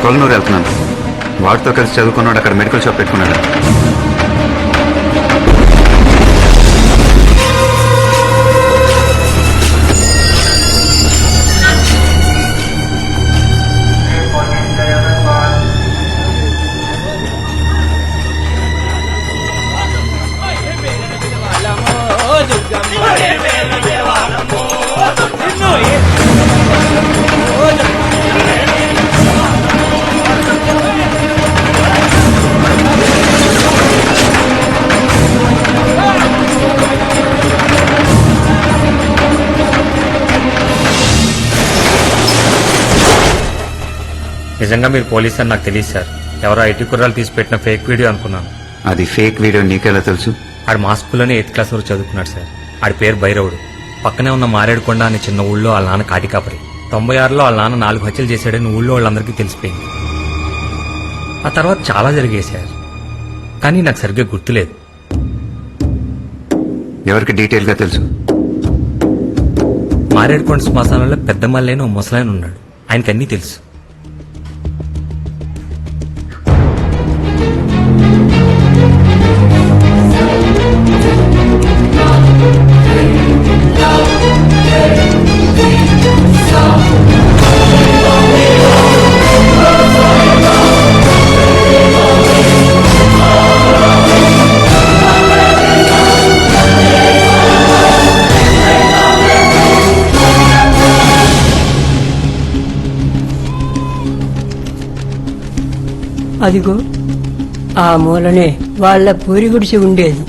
కొలనూరు వెళ్తున్నాను. వాడితో కలిసి చదువుకున్నాడు, అక్కడ మెడికల్ షాప్ పెట్టుకున్నాడు. నిజంగా మీరు పోలీస్ అని నాకు తెలియదు సార్. ఎవరో ఐటీ కుర్రాలు తీసి పెట్టిన ఫేక్ వీడియో అనుకున్నాను. అది ఫేక్ వీడియో నీకెలా తెలుసు? ఆడు మా స్కూల్లోనే 8th క్లాస్ వరకు చదువుకున్నాడు సార్. ఆడి పేరు భైరవుడు. పక్కనే ఉన్న మారేడుకొండ అనే చిన్న ఊళ్ళో వాళ్ళ నాన్న కాటికాపరి. 96లో వాళ్ళ నాన్న 4 హత్యలు చేశాడని ఊళ్ళో వాళ్ళందరికీ తెలిసిపోయింది. ఆ తర్వాత చాలా జరిగాయి సార్, కానీ నాకు సరిగ్గా గుర్తులేదు. ఎవరికి డీటెయిల్ గా తెలుసు? మారేడుకొండ శ్మశానంలో పెద్ద మల్లైన ఓ ముసలాయన ఉన్నాడు. ఆయనకి అన్నీ తెలుసు. అదిగో ఆ మూలనే వాళ్ళ పూరి గుడిసి ఉండేది.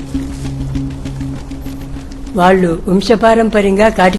వాళ్ళు వంశపారంపర్యంగా కాటి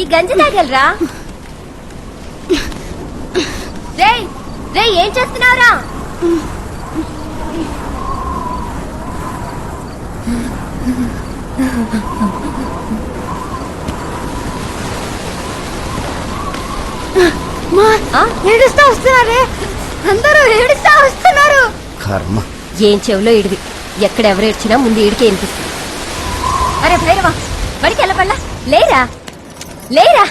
ఈ గంజి తాగలరా? రే రే ఏం చేస్తున్నావురా? ఏడుస్తా వస్తున్నారే, అందరూ ఏడుస్తా వస్తున్నారు. కర్మ. ఏం చెవులో ఇడివి, ఎక్కడెవరు ఏడ్చినా ముందు ఈడికే వినిపిస్తుంది. అరే భైరవా, బడికి వెళ్ళబడలా? లేరా లేరా?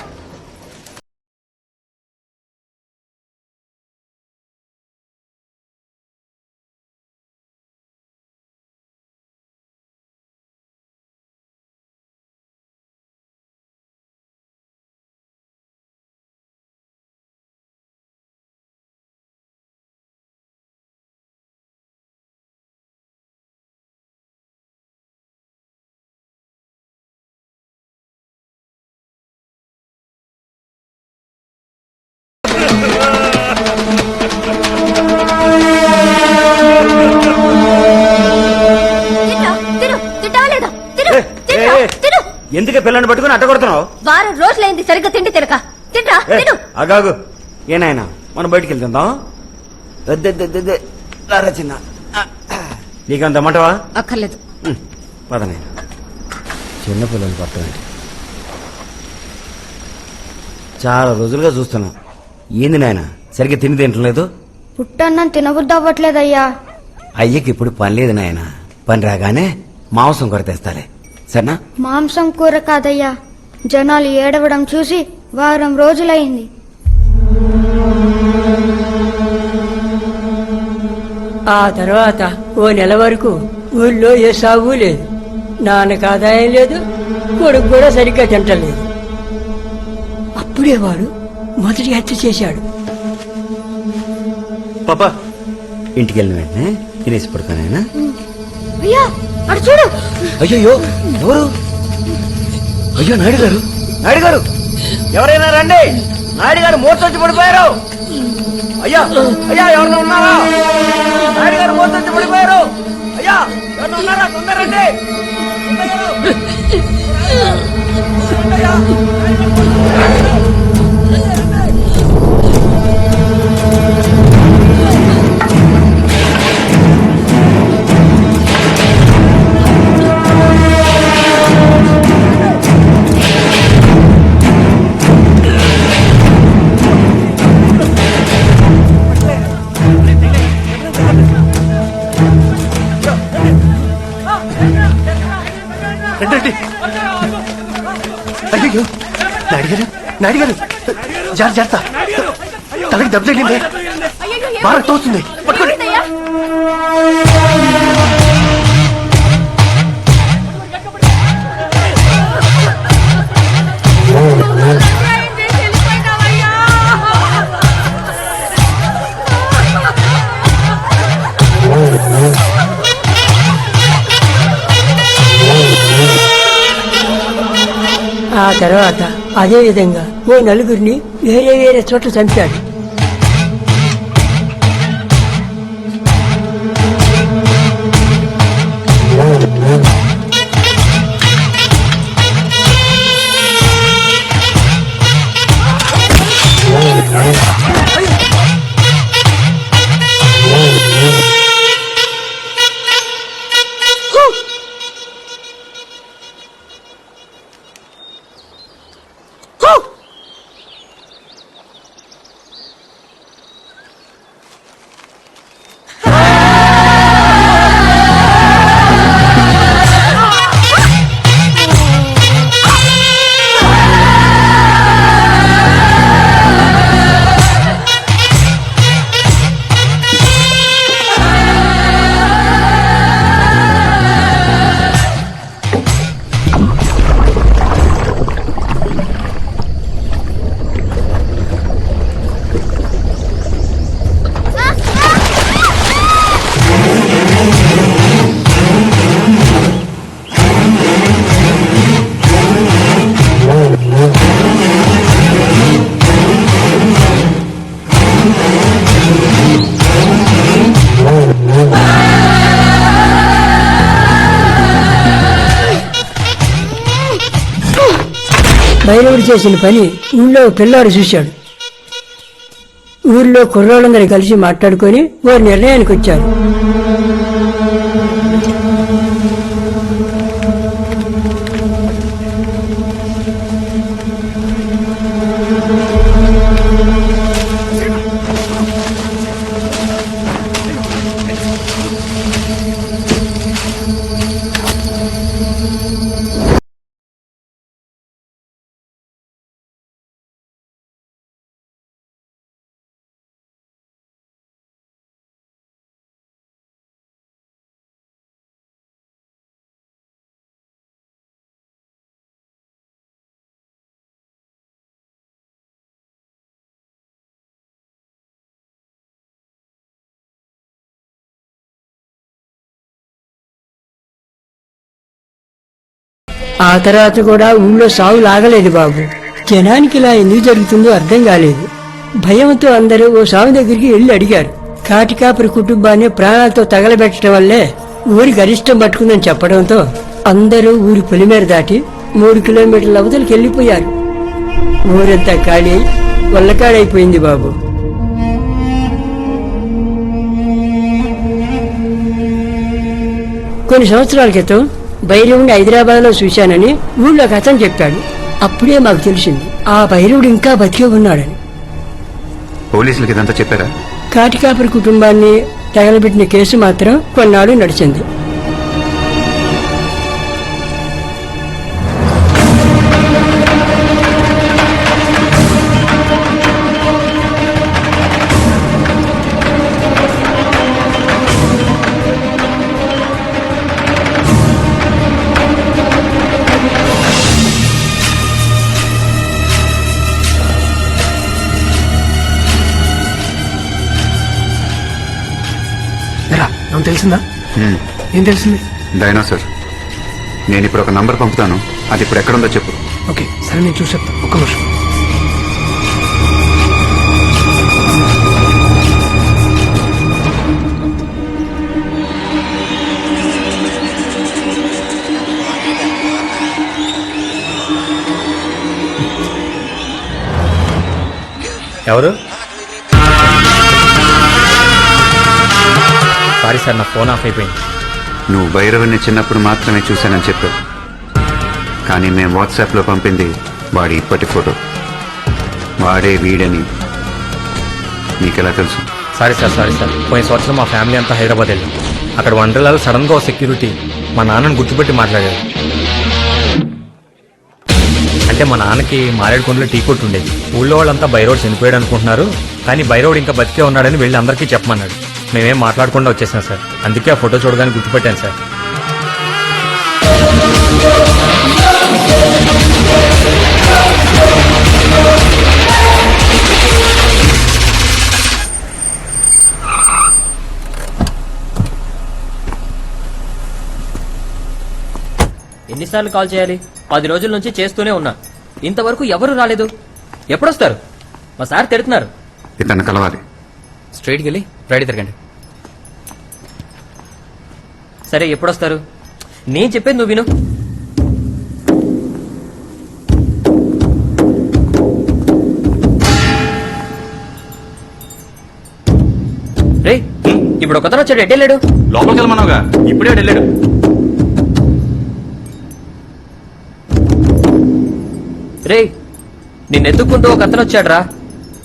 ఎందుకే పిల్లని పట్టుకుని అట్టగొడుతున్నావు? వారం రోజులైంది సరిగ్గా తిండి తినక. తింటా తిను. అగాగు ఏనాయనా, మనం బయటికి వెళ్తుందాం. చిన్న నీకంత మంటవా? అక్కర్లేదు. పదనైనా చిన్నపిల్లలు పట్టండి. చాలా రోజులుగా చూస్తున్నా. ఏంది నాయన సరిగ్గా తిని తింటలేదు? పుట్టన్నం తినబుద్ధి అవ్వట్లేదయ్యా. అయ్యకి ఇప్పుడు పని లేదు నాయన. పని రాగానే మాంసం కూర తెస్తాలే, సరేనా? మాంసం కూర కాదయ్యా, జనాలు ఏడవడం చూసి వారం రోజులైంది. ఆ తర్వాత ఓ నెల వరకు ఊళ్ళో ఏ సాగు లేదు. నాన్నకు ఆదాయం లేదు, కొడుకు కూడా సరిగ్గా తింటలేదు. అప్పుడే వాడు మొదటి హత్య చేశాడు. పాపా ఇంటికి వెళ్ళిన వెంటనే తినేసి పడుకోనాయనా. అయ్యా అటు చూడు. అయ్యో ఎవరు? అయ్యో నాయుడు గారు, నాయుడు గారు ఎవరైనా రండి, నాయుడు గారు మోర్చొచ్చి పడిపోయారు. అయ్యా అయ్యా ఎవరైనా ఉన్నారా? నాయుడు గారు మోర్చొచ్చి పడిపోయారు. అయ్యా ఎవరైనా ఉన్నారా? తొందర రండి. రండి. అయ్యో నాయుడు గారు, నాయుడు గారు జాగ్రత్త, తలకి దెబ్బ తగిలింది, బాగా తోస్తుంది, పట్టుకోండి. ఆ తర్వాత అదే విధంగా ఓ నలుగురిని వేరే వేరే చోట్ల చంపాడు. భైరవుడు చేసిన పని ఊళ్ళో పిల్లాడు చూశాడు. ఊళ్ళో కుర్రోళ్ళందరూ కలిసి మాట్లాడుకొని ఓ నిర్ణయానికి వచ్చారు. ఆ తర్వాత కూడా ఊళ్ళో సాగు లాగలేదు బాబు. జనానికి ఇలా ఎందుకు జరుగుతుందో అర్థం కాలేదు. భయంతో అందరూ ఓ సాగు దగ్గరికి వెళ్లి అడిగారు. కాటికాపురి కుటుంబాన్ని ప్రాణాలతో తగలబెట్టడం వల్లే ఊరి గరిష్టం పట్టుకుందని చెప్పడంతో అందరూ ఊరి పొలిమేర దాటి 3 కిలోమీటర్ల అవతలకి వెళ్లిపోయారు. ఊరంతా ఖాళీ వల్లకాడైపోయింది బాబు. కొన్ని సంవత్సరాల క్రితం భైరవుడిని హైదరాబాద్ లో చూశానని ఊళ్ళో అతను చెప్పాడు. అప్పుడే మాకు తెలిసింది ఆ భైరవుడు ఇంకా బతికే ఉన్నాడని. పోలీసులకి ఇదంతా చెప్పారా? కాటికాపురి కుటుంబాన్ని తగలబెట్టిన కేసు మాత్రం కొన్నాళ్ళు నడిచింది. నాకు తెలిసిందా? హ్మ్. ఏం తెలిసింది? డైనోసర్. నేను ఇప్పుడు ఒక నంబర్ పంపుతాను, అది ఇప్పుడు ఎక్కడుందో చెప్పు. ఓకే సరే, నేను చూసి చెప్తాను. ఒక్క నిమిషం. ఎవరు? సారీ సార్, నా ఫోన్ ఆఫ్ అయిపోయింది. నువ్వు భైరవుని చిన్నప్పుడు మాత్రమే చూశానని చెప్పావు, కానీ మేము వాట్సాప్లో పంపింది వాడి ఇప్పటి ఫోటో. వాడే వీడని నీకెలా తెలుసు? సారీ సార్, పోయిన సంవత్సరం మా ఫ్యామిలీ అంతా హైదరాబాద్ వెళ్ళాం. అక్కడ వండర్లాలో సడన్ గా ఓ సెక్యూరిటీ మా నాన్నని గుర్తుపెట్టి మాట్లాడారు. అంటే మా నాన్నకి మారేడుకొండలో టీ కొట్టు ఉండేది. ఊళ్ళో వాళ్ళంతా బైరోడ్ చనిపోయాడు అనుకుంటున్నారు, కానీ బైరోడ్ ఇంకా బతికే ఉన్నాడని వెళ్ళి అందరికీ చెప్పమన్నాడు. మేమేం మాట్లాడకుండా వచ్చేసాం సార్. అందుకే ఆ ఫోటో చూడగానే గుర్తుపెట్టాను సార్. ఎన్నిసార్లు కాల్ చేయాలి? 10 రోజుల నుంచి చేస్తూనే ఉన్నా, ఇంతవరకు ఎవరు రాలేదు. ఎప్పుడొస్తారు? మా సార్ తిడుతున్నారు. ఇతను కలవాలి. స్ట్రైట్కి వెళ్ళి రైట్ తిరగండి. సరే, ఎప్పుడొస్తారు? నేను చెప్పేది నువ్వు విను. రే, ఇప్పుడు ఒకతను వచ్చాడు, ఎడ్డెళ్ళాడు. లోపలికి వెళ్ళమన్నావుగా, ఇప్పుడే వెళ్ళాడు. రే, నిన్నెత్తుక్కుంటూ ఒక అతను వచ్చాడు రా.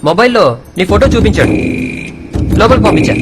మొబైల్లో నీ ఫోటో చూపించాడు. లోపలికి పంపించా.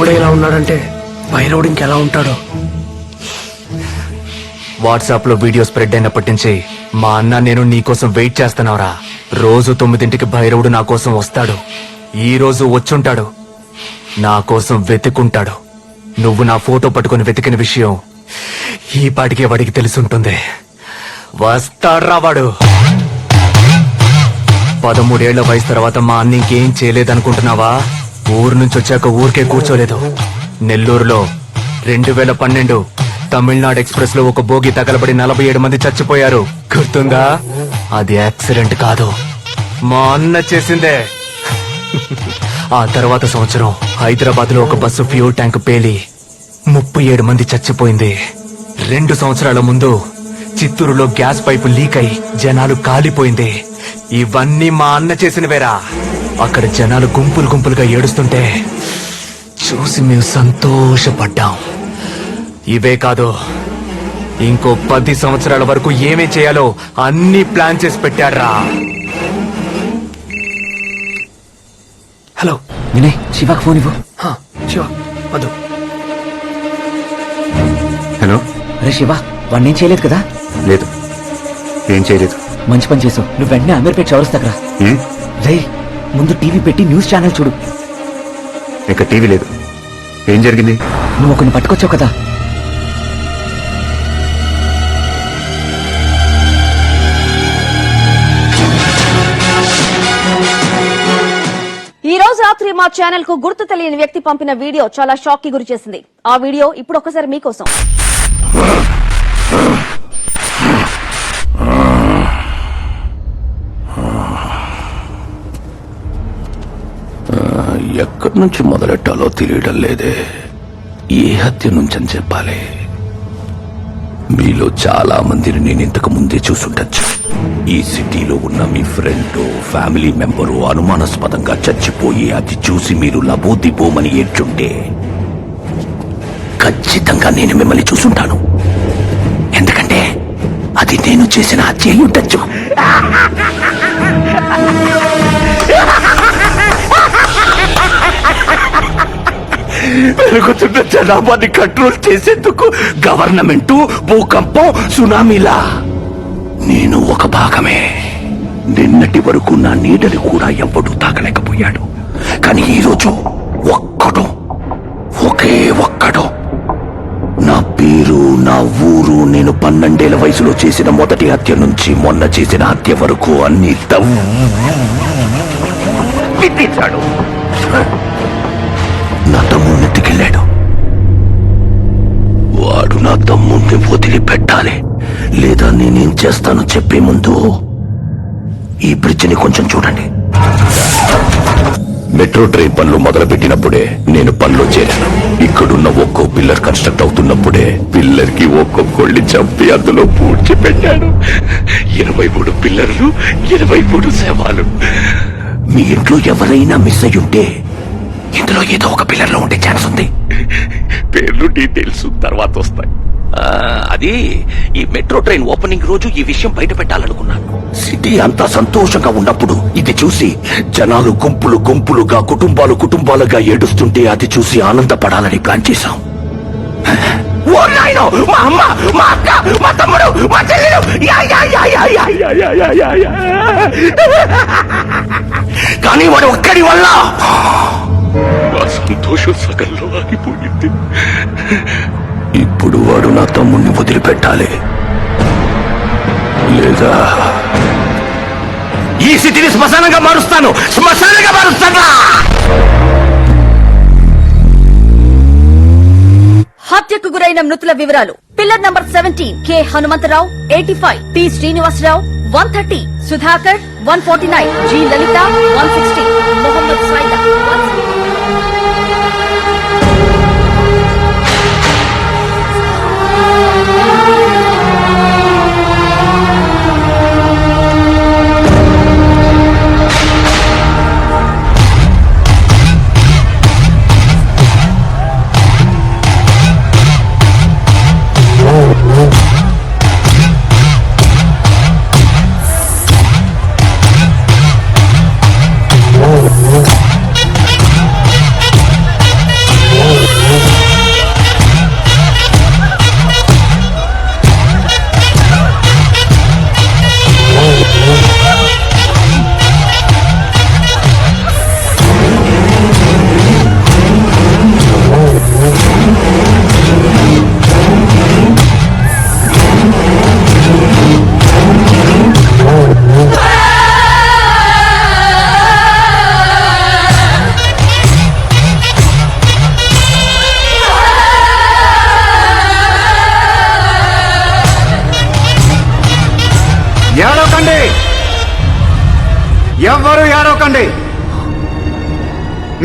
తమ్ముడే ఇలా ఉన్నాడంటే భైరవుడు ఇంకెలా ఉంటాడో. వాట్సాప్ లో వీడియో స్ప్రెడ్ అయినప్పటి నుంచి మా అన్న నేను నీకోసం వెయిట్ చేస్తున్నావురా. రోజు 9ంటికి భైరవుడు నా కోసం వస్తాడు. ఈ రోజు వచ్చుంటాడు. నా కోసం వెతుకుంటాడు. నువ్వు నా ఫోటో పట్టుకుని వెతికిన విషయం ఈ పాటికే వాడికి తెలుసుంటుంది. వస్తాడ్రా వాడు. 13 ఏళ్ల వయసు తర్వాత మా అన్న ఇంకేం చేయలేదనుకుంటున్నావా? ఊరు నుంచి వచ్చాక ఊరికే కూర్చోలేదు. నెల్లూరులో 2012 తమిళనాడు ఎక్స్ప్రెస్ లో ఒక బోగి తగలబడి 47 మంది చచ్చిపోయారు. గుర్తుందా? అది యాక్సిడెంట్ కాదు, మా అన్న చేసిందే. ఆ తర్వాత సంవత్సరం హైదరాబాద్ లో ఒక బస్సు ఫ్యూల్ ట్యాంక్ పేలి 37 మంది చచ్చిపోయింది. 2 సంవత్సరాల ముందు చిత్తూరులో గ్యాస్ పైపు లీక్ అయి జనాలు కాలిపోయింది. ఇవన్నీ మా అన్న చేసినవేరా. అక్కడ జనాలు గుంపులు గుంపులుగా ఏడుస్తుంటే చూసి మేము సంతోషపడ్డాం. ఇవే కాదు, ఇంకో 10 సంవత్సరాల వరకు ఏమేం చేయాలో అన్ని ప్లాన్ చేసి పెట్టాడ్రా. హలో వినయ్, శివకు ఫోన్ ఇవ్వు. శివ వద్దు. హలో. అరే శివ, వాడినేం చేయలేదు కదా? లేదు, ఏం చేయలేదు. మంచి పని చేసావు. నువ్వు వెంటనే అమీర్పేట చౌరస్తాకరా. రే, ముందు టీవీ పెట్టి న్యూస్ ఛానల్ చూడు. ఇక టీవీ లేదు. ఏం జరిగింది? నువ్వు ఒకరిని పట్టుకొచ్చావు కదా. ఈ రోజు రాత్రి మా ఛానల్ కు గుర్తు తెలియని వ్యక్తి పంపిన వీడియో చాలా షాక్ కి గురి చేసింది. ఆ వీడియో ఇప్పుడు ఒకసారి మీకోసం. ఎక్కడి నుంచి మొదలెట్టాలో తెలియడం లేదే. ఏ హత్య నుంచని చెప్పాలి? మీలో చాలా మందిని నేను ఇంతకు ముందే చూసుండొచ్చు. ఈ సిటీలో ఉన్న మీ ఫ్రెండ్, ఫ్యామిలీ మెంబరు అనుమానాస్పదంగా చచ్చిపోయి అది చూసి మీరు లబోదిబోమని ఏడ్చుంటే ఖచ్చితంగా నేను మిమ్మల్ని చూసుంటాను. ఎందుకంటే అది నేను చేసిన హత్య అయి ఉండొచ్చు. పెరుగుతున్న జనాభాని కంట్రోల్ చేసేందుకు గవర్నమెంట్, భూకంపం, సునామీలా నేను ఒక భాగమే. నిన్నటి వరకు నా నీడని కూడా ఎవ్వడూ తాకలేకపోయాడు. కానీ ఈరోజు ఒకే ఒక్కడు నా పేరు, నా ఊరు, నేను 12 ఏళ్ల వయసులో చేసిన మొదటి హత్య నుంచి మొన్న చేసిన హత్య వరకు అన్ని విధించాడు. నా తమ్ముడిని ఎత్తుకెళ్ళాడు. వాడు నా తమ్ముడిని వదిలిపెట్టాలి, లేదా నేనేం చేస్తానో చెప్పే ముందు ఈ బ్రిడ్జిని కొంచెం చూడండి. మెట్రో ట్రైన్ పనులు మొదలుపెట్టినప్పుడే నేను పనిలో చేరాను. ఇక్కడున్న ఒక్కో పిల్లర్ కన్స్ట్రక్ట్ అవుతున్నప్పుడే పిల్లర్ కి ఒక్కొక్కళ్ళని చంపి అందులో పూడ్చి పెట్టాడు. 23 పిల్లర్లు, 23 శవాలు. మీ ఇంట్లో ఎవరైనా మిస్ అయ్యి ఉంటే ఇందులో ఏదో ఒక పిల్లర్ లో ఉండే ఛాన్స్ ఉంది. పేర్లు, డీటెయిల్స్ తర్వాత వస్తాయి. అది ఈ మెట్రో ట్రైన్ ఓపెనింగ్ రోజు ఈ విషయం బయట పెట్టాలనుకున్నాను. సిటీ అంతా సంతోషంగా ఉన్నప్పుడు ఇది చూసి జనాలు గుంపులు గుంపులుగా, కుటుంబాలు కుటుంబాలుగా ఏడుస్తుంటే అది చూసి ఆనందపడాలని ప్లాన్ చేశాం. ఓ నాయనో, మా అమ్మ, మా అక్క, మా తమ్ముడు, మా చెల్లెలు, కానీ వాడు ఒక్కడి వల్ల నా సంతోషం సగంలో ఆగిపోయింది. ఇప్పుడు వాడు నా తమ్ముడిని వదిలిపెట్టాలి, లేదా ఈ సిటీని శ్మశానంగా మారుస్తాను. శ్మశానంగా మారుస్తానా? హత్యకు గురైన మృతుల వివరాలు: pillar number 17 K Hanumantharao 85, P Srinivasarao 130, Sudhakar 149, G Lalitha 160, Mohammed Saida 160.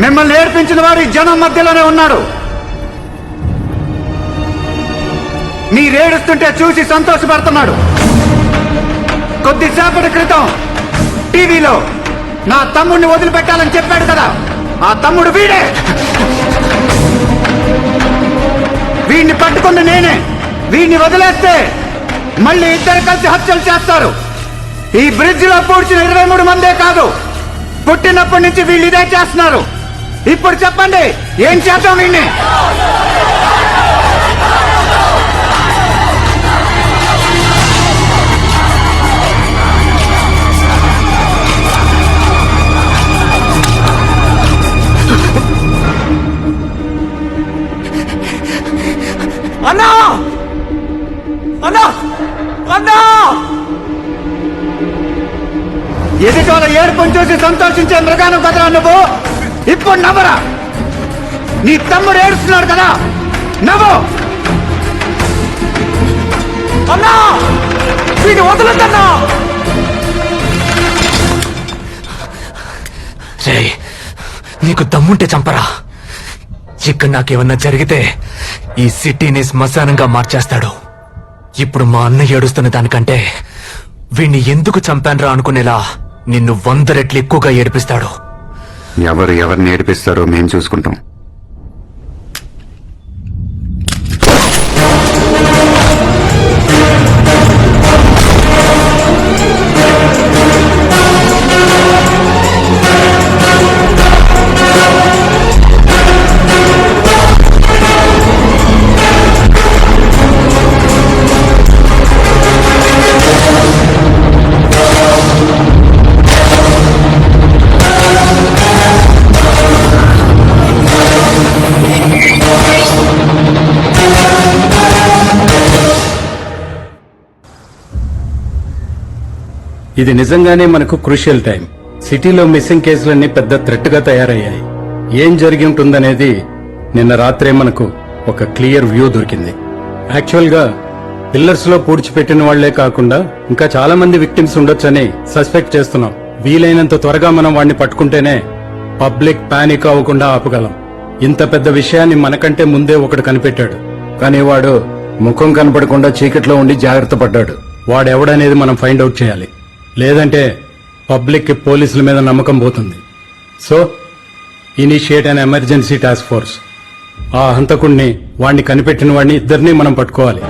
మిమ్మల్ని ఏడ్పించిన వాడు ఈ జనం మధ్యలోనే ఉన్నాడు. మీరేడుస్తుంటే చూసి సంతోషపడుతున్నాడు. కొద్దిసేపటి క్రితం టీవీలో నా తమ్ముడిని వదిలిపెట్టాలని చెప్పాడు కదా, ఆ తమ్ముడు వీడే. వీడిని పట్టుకున్న నేనే. వీడిని వదిలేస్తే మళ్ళీ ఇద్దరు కలిసి హత్యలు చేస్తారు. ఈ బ్రిడ్జ్ లో పూడ్చిన 23 మందే కాదు, పుట్టినప్పటి నుంచి వీళ్ళు ఇదే చేస్తున్నారు. ఇప్పుడు చెప్పండి, ఏం చేద్దాం వీడిని? అన్నా అన్నా అన్నా! ఎదుటోళ్ళ ఏడుపుని చూసి సంతోషించే మృగాను కదరా నువ్వు. ఇప్పుడు నవ్వరా. నీ తమ్ముడు ఏడుస్తున్నాడు కదా, నవ్వు. అన్నా వీడు వదలద్దన్నా. రేయ్, నీకు దమ్ముంటే చంపరా. ఇక్కడ నాకేమన్నా జరిగితే ఈ సిటీని శ్మశానంగా మార్చేస్తాడు. ఇప్పుడు మా అన్న ఏడుస్తున్న దానికంటే వీణ్ణి ఎందుకు చంపాన్రా అనుకునేలా నిన్ను 100 రెట్లు ఎక్కువగా ఏడిపిస్తాడు. ఎవరిని ఏడిపిస్తారో మేం చూసుకుంటాం. ఇది నిజంగానే మనకు క్రూషియల్ టైం. సిటీలో మిస్సింగ్ కేసులన్నీ పెద్ద థ్రెట్ గా తయారయ్యాయి. ఏం జరిగి ఉంటుందనేది నిన్న రాత్రే మనకు ఒక క్లియర్ వ్యూ దొరికింది. యాక్చువల్ గా పిల్లర్స్ లో పూడ్చిపెట్టిన వాళ్లే కాకుండా ఇంకా చాలా మంది విక్టిమ్స్ ఉండొచ్చని సస్పెక్ట్ చేస్తున్నాం. వీలైనంత త్వరగా మనం వాడిని పట్టుకుంటేనే పబ్లిక్ పానిక్ అవ్వకుండా ఆపగలం. ఇంత పెద్ద విషయాన్ని మనకంటే ముందే ఒకడు కనిపెట్టాడు, కానీ వాడు ముఖం కనపడకుండా చీకట్లో ఉండి జాగ్రత్త పడ్డాడు. వాడెవడనేది మనం ఫైండ్ అవుట్ చేయాలి, లేదంటే పబ్లిక్ కి పోలీసుల మీద నమ్మకం పోతుంది. So initiate an emergency task force. ఆ హంతకుణ్ణి, వాణ్ణి కనిపెట్టిన వాడిని ఇద్దరిని మనం పట్టుకోవాలి.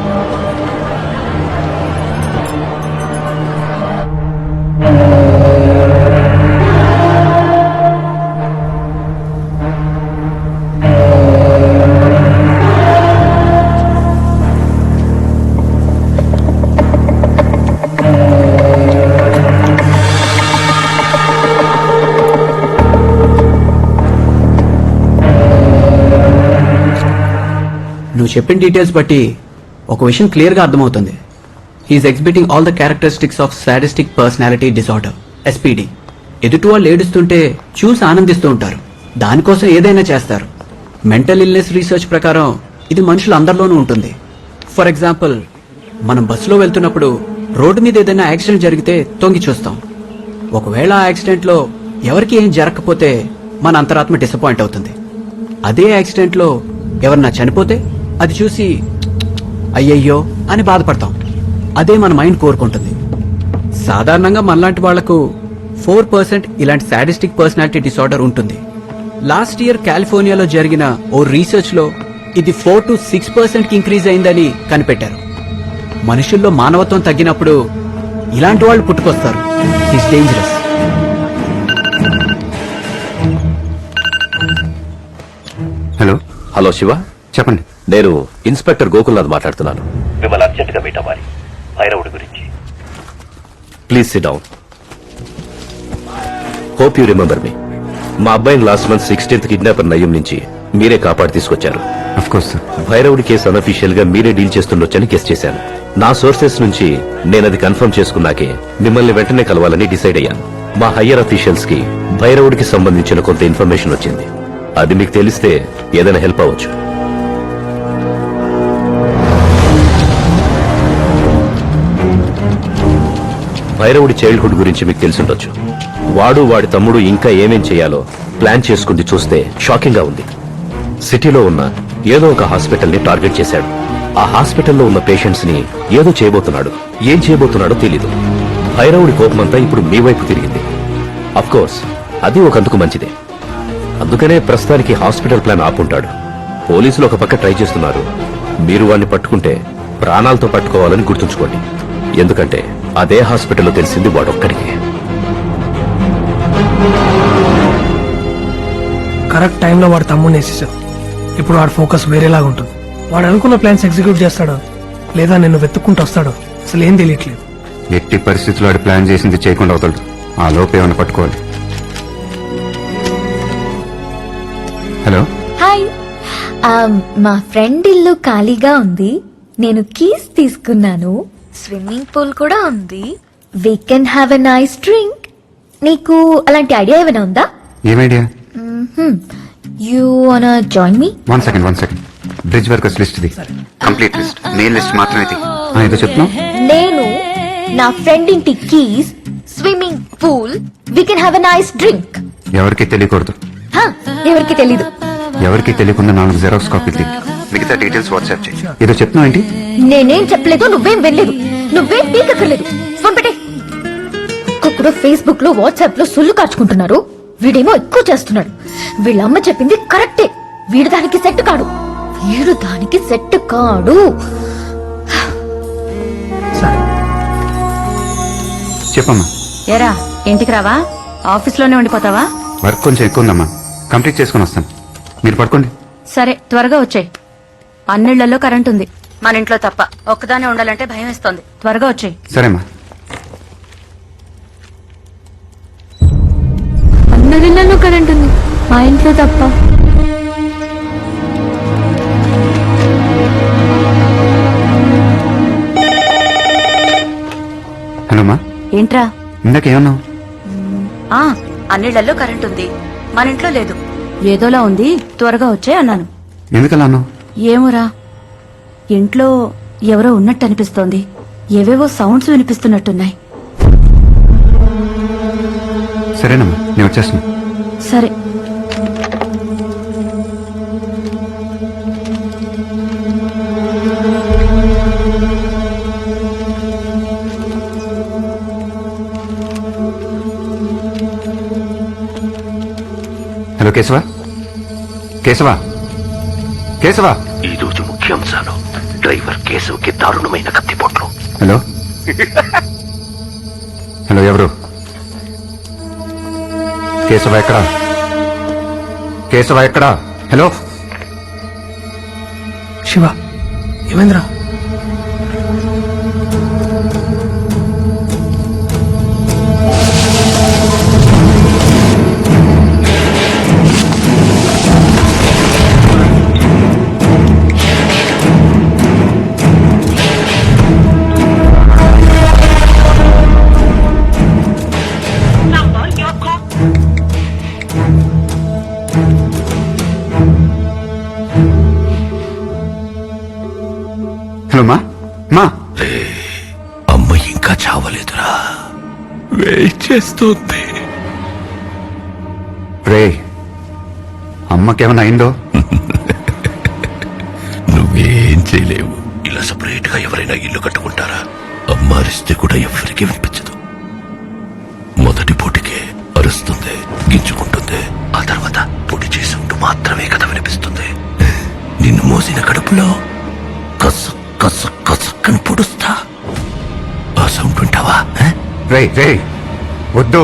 నువ్వు చెప్పిన డీటెయిల్స్ బట్టి ఒక విషయం క్లియర్ గా అర్థమవుతుంది. He's exhibiting all the characteristics of sadistic personality disorder, SPD. ఎదుటి వాళ్ళు ఏడుస్తుంటే చూసి ఆనందిస్తూ ఉంటారు, దానికోసం ఏదైనా చేస్తారు. మెంటల్ ఇల్నెస్ రీసెర్చ్ ప్రకారం ఇది మనుషులందరిలోనూ ఉంటుంది. ఫర్ ఎగ్జాంపుల్, మనం బస్సులో వెళ్తున్నప్పుడు రోడ్డు మీద ఏదైనా యాక్సిడెంట్ జరిగితే తొంగి చూస్తాం. ఒకవేళ ఆ యాక్సిడెంట్ లో ఎవరికి ఏం జరగకపోతే మన అంతరాత్మ డిసప్పాయింట్ అవుతుంది. అదే యాక్సిడెంట్ లో ఎవరన్నా చనిపోతే అది చూసి అయ్యయ్యో అని బాధపడతాం. అదే మన మైండ్ కోరుకుంటుంది. సాధారణంగా మనలాంటి వాళ్లకు 4% ఇలాంటి సాడిస్టిక్ పర్సనాలిటీ డిసార్డర్ ఉంటుంది. లాస్ట్ ఇయర్ కాలిఫోర్నియాలో జరిగిన ఓ రీసెర్చ్ లో ఇది 4 to 6% కి ఇంక్రీజ్ అయిందని కనిపెట్టారు. మనుషుల్లో మానవత్వం తగ్గినప్పుడు ఇలాంటి వాళ్ళు పుట్టుకొస్తారు. It's dangerous. Hello hello Shiva, చెప్పండి. నేను ఇన్స్పెక్టర్ గోకుల్నాథ్ మాట్లాడుతున్నాను. మిమ్మల్ని అర్జెంట్ గా మీట్ అవ్వాలి, భైరవుడి గురించి. Please SIT down. Hope you remember me. మా అబ్బాయిని లాస్ట్ మంత్ 16th కిడ్నాపర్ నయం నుంచి మీరే కాపాడి తీసుకొచ్చారు. Of course sir. భైరవుడి కేసు అనఫీషియల్ గా మీరే డీల్ చేస్తుండొచ్చని గెస్ చేశాను. నా సోర్సెస్ నుంచి నేనది కన్ఫర్మ్ చేసుకున్నాకే మిమ్మల్ని వెంటనే కలవాలని డిసైడ్ అయ్యాను. మా హయ్యర్ అఫీషియల్స్ కి భైరవుడికి సంబంధించిన కొంత ఇన్ఫర్మేషన్ వచ్చింది. అది మీకు తెలిస్తే ఏదైనా హెల్ప్ అవ్వచ్చు. భైరవుడి చైల్డ్హుడ్ గురించి మీకు తెలిసుండొచ్చు. వాడు వాడి తమ్ముడు ఇంకా ఏమేం చేయాలో ప్లాన్ చేసుకుంది చూస్తే షాకింగ్ గా ఉంది. సిటీలో ఉన్న ఏదో ఒక హాస్పిటల్ ని టార్గెట్ చేశాడు. ఆ హాస్పిటల్లో ఉన్న పేషెంట్స్ ని ఏదో చేయబోతున్నాడు. ఏం చేయబోతున్నాడో తెలీదు. భైరవుడి కోపమంతా ఇప్పుడు మీ వైపు తిరిగింది. అఫ్ కోర్స్ అది ఒకందుకు మంచిదే. అందుకనే ప్రస్తుతానికి హాస్పిటల్ ప్లాన్ ఆపుంటాడు. పోలీసులు ఒక పక్క ట్రై చేస్తున్నారు. మీరు వాడిని పట్టుకుంటే ప్రాణాలతో పట్టుకోవాలని గుర్తుంచుకోండి. ఎందుకంటే అదే హాస్పిటల్లో తెలిసింది వాడొక్కడికే. కరెక్ట్ టైంలో వాడు తమ్ముడిని వేసేసావు. ఇప్పుడు వాడి ఫోకస్ వేరేలాగా ఉంటుంది. వాడు అనుకున్న ప్లాన్స్ ఎగ్జిక్యూట్ చేస్తాడో లేదా నిన్ను వెతుక్కుంటూ వస్తాడో అసలు ఏం తెలియట్లేదు. ఎట్టి పరిస్థితుల్లో వాడు ప్లాన్ చేసింది చేయకుండా అవుతాడు. ఆ లోపు ఏమైనా పట్టుకోవాలి. Hello, hi. మా ఫ్రెండ్ ఇల్లు ఖాళీగా ఉంది. నేను కీస్ తీసుకున్నాను. స్విమ్మింగ్ పూల్ కూడా ఉంది. We can have a nice drink. నీకు అలాంటి ఐడియా ఏమైనా ఉందా? ఏం ఐడియా? యూ వానా join me? One second. Bridge workers list the. Complete list, main list మాత్రమే ది. ఏదో చెప్తున్నావు? నేను నా ఫ్రెండ్ ఇంటి keys, swimming pool, we can have a nice drink. ఎవరికి తెలియకూడదు. ఎవరికి తెలీదు. ఎవరికి తెలియకుండా 4 జెరాక్స్ కాపీలు తీయి. మిగతా డీటెయిల్స్ వాట్సాప్ చేయి. ఏదో చెప్తున్నావు ఏంటి? నేనేం చెప్పలేదు, నువ్వేం వెళ్ళలేదు, నువ్వేం పీకక్కర్లేదు. ఫోన్ పెట్టే. ఒక్కొక్కడు ఫేస్బుక్ లో వాట్సాప్ లో సొల్లు కాచుకుంటున్నారు. వీడేమో ఎక్కువ చేస్తున్నాడు. వీళ్ళమ్మ చెప్పింది కరెక్టే. వీడు దానికి సెట్ కాడు. చెప్పమ్మా. ఏరా ఇంటికి రావా? ఆఫీస్ లోనే ఉండిపోతావా? వర్క్ కొంచెం ఎక్కువ ఉందమ్మా, కంప్లీట్ చేసుకుని వస్తాను. మీరు పడుకోండి. సరే త్వరగా వచ్చేయ్. అన్నిళ్లలో కరెంట్ ఉంది, మన ఇంట్లో తప్ప. ఒక్కదానే ఉండాలంటే భయం వేస్తోంది. త్వరగా వచ్చేయ్. సరేమ్మా. అందరిలో కరెంట్ ఉంది, మా ఇంట్లో తప్ప. హలోమా. ఏంట్రా? ఇందాకేమన్నావు? అన్నిళ్లలో కరెంట్ ఉంది, మన ఇంట్లో లేదు. ఏదోలా ఉంది, త్వరగా వచ్చే అన్నాను. ఎందుకలా అన్నావు? ఏమోరా, ఇంట్లో ఎవరో ఉన్నట్టు అనిపిస్తోంది. ఏవేవో సౌండ్స్ వినిపిస్తున్నట్టున్నాయి. సరేనమ్మా, నేను వచ్చేస్తున్నా. సరే. హలో కేశవ. ఈ రోజు ముఖ్యాంశాలు: డ్రైవర్ కేశవ్కి దారుణమైన కత్తిపోట్లు. హలో ఎవరు? కేశవ ఎక్కడా? హలో శివ, ఏమైందిరా? హలో మా. అమ్మ ఇంకా చావలేదురా, వెయిట్ చేస్తుంది. రే, అమ్మకేమైనా అయిందో? నువ్వేం చేయలేవు. ఇలా సపరేట్ గా ఎవరైనా ఇల్లు కట్టుకుంటారా? అమ్మ అరిస్తే కూడా ఎవరికి వినిపించదు. మొదటి పూటికే అరుస్తుంది, గింజుకుంటుంది. ఆ తర్వాత పొడి చేసుకుంటూ మాత్రమే కదా వినిపిస్తుంది. నిన్ను మోసిన కడుపులో కసు కసు కసుక్కని పొడుస్తా. ఆ సౌండ్ వింటావా? రే వద్దు.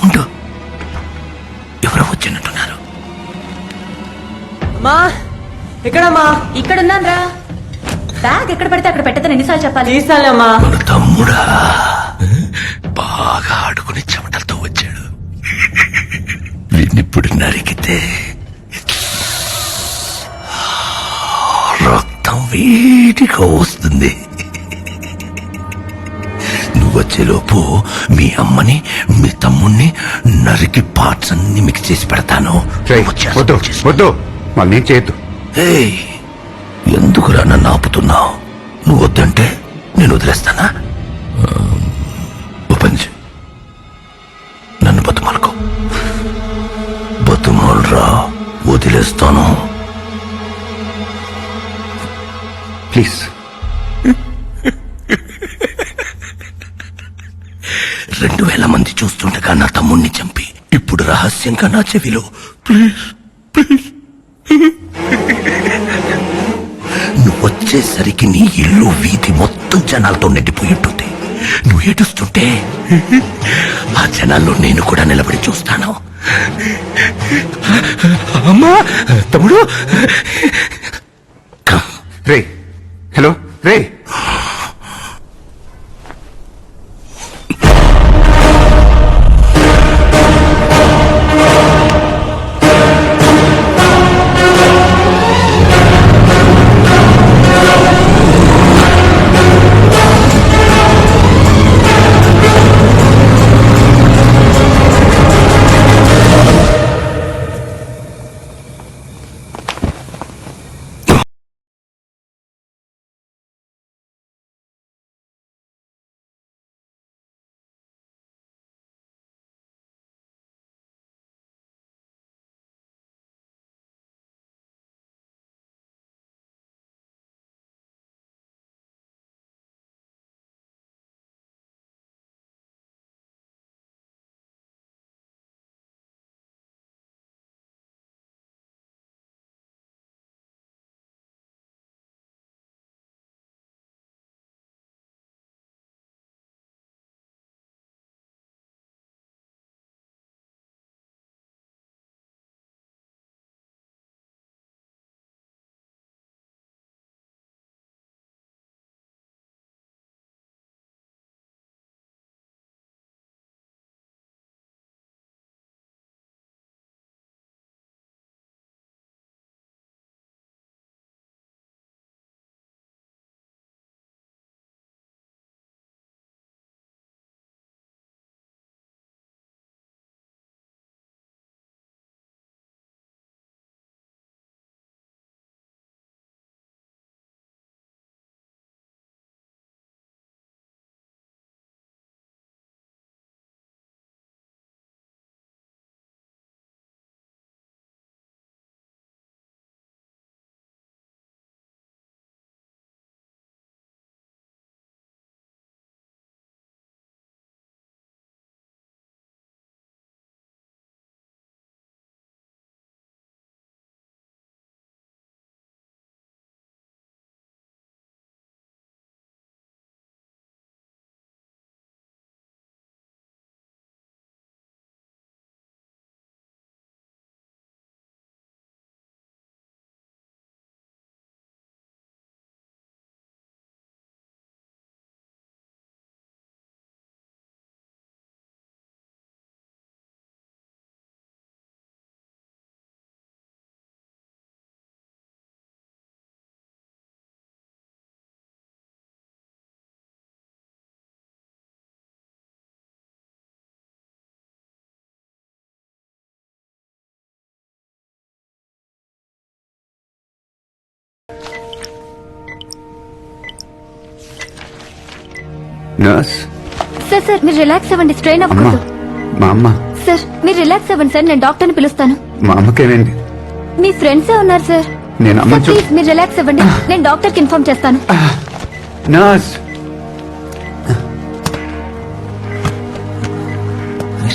ఉండు, ఎవరో వచ్చినట్టున్నారు. మా ఎక్కడమ్మా? ఇక్కడున్నాన్రా. బ్యాగ్ ఎక్కడ పడితే అక్కడ పెట్టదని ఎన్నిసార్లు చెప్పాలి? తీసాలమ్మా. మన తమ్ముడా బాగా ఆడుకుని చెమటలతో వచ్చాడు. వీడినిప్పుడు నరికితే రక్తం వేడిగా వస్తుంది. నువ్వొచ్చేలోపు మీ అమ్మని, మీ తమ్ముణ్ణి నరికి పార్ట్స్ అన్ని మిక్స్ చేసి పెడతాను. వద్దు, వాళ్ళని చేయొద్దు. ఎందుకురా నన్ను ఆపుతున్నావు? నువ్వు వద్దంటే నేను వదిలేస్తానా? వదలరా, వదిలేస్తాను. ప్లీజ్ 2000 మంది చూస్తుండగా నా తమ్ముణ్ణి చంపి ఇప్పుడు రహస్యంగా నా చెవిలో ప్లీజ్ ప్లీజ్. నువ్వు వచ్చేసరికి నీ ఇల్లు వీధి మొత్తం జనాలతో నిండిపోయి ఉంటుంది. నువ్వు ఏడుస్తుంటే ఆ జనాల్లో నేను కూడా నిలబడి చూస్తాను. అమ్మా తమ్ముడు. రే, హలో రే. నర్స్. సార్ సార్ మీరు రిలాక్స్ అవ్వండి, స్ట్రెయిన్ అమ్మా, అవ్వకూడదు. మా అమ్మ. సార్ మీరు రిలాక్స్ అవ్వండి సార్, నేను డాక్టర్ని పిలుస్తాను. మా అమ్మకేమైంది? మీ ఫ్రెండ్సే ఉన్నారు సార్. నేను అమ్మ చూ. ప్లీజ్ మీరు రిలాక్స్ అవ్వండి, నేను డాక్టర్కి ఇన్ఫార్మ్ చేస్తాను. నర్స్.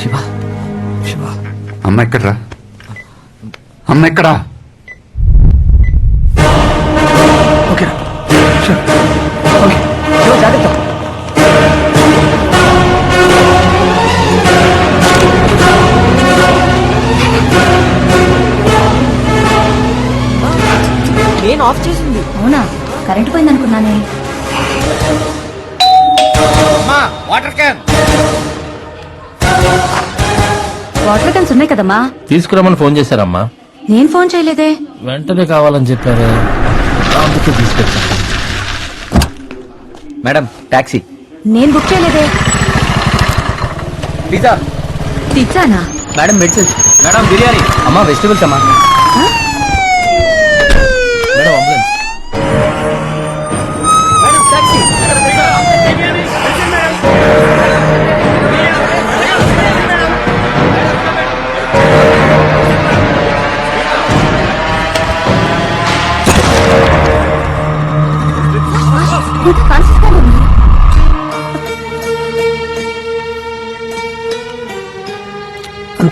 శివ శివ, అమ్మ ఎక్కడ్రా? అమ్మ ఎక్కడా? ఓకేనా? షూర్. ఓకే శివ, జాగ్రత్త. నేను ఆఫ్ చేసింది. అవునా, కరెంట్ పోయింది అనుకున్నానే. Water can. వాటర్ క్యాన్స్ ఉన్నాయి కదమ్మా. తీసుకురమ్మని ఫోన్ చేశారమ్మా. నేను ఫోన్ చేయలేదే. వెంటనే కావాలని చెప్పారు, అందుకే తీసుకొచ్చా. Madam taxi. నేను బుక్ చేయలేదే. పిజ్జా. పిజ్జానా? Madam medicines. మేడం బిర్యానీ. అమ్మా వెజిటబుల్స్ అమ్మా. Madam ambulance. Madam taxi.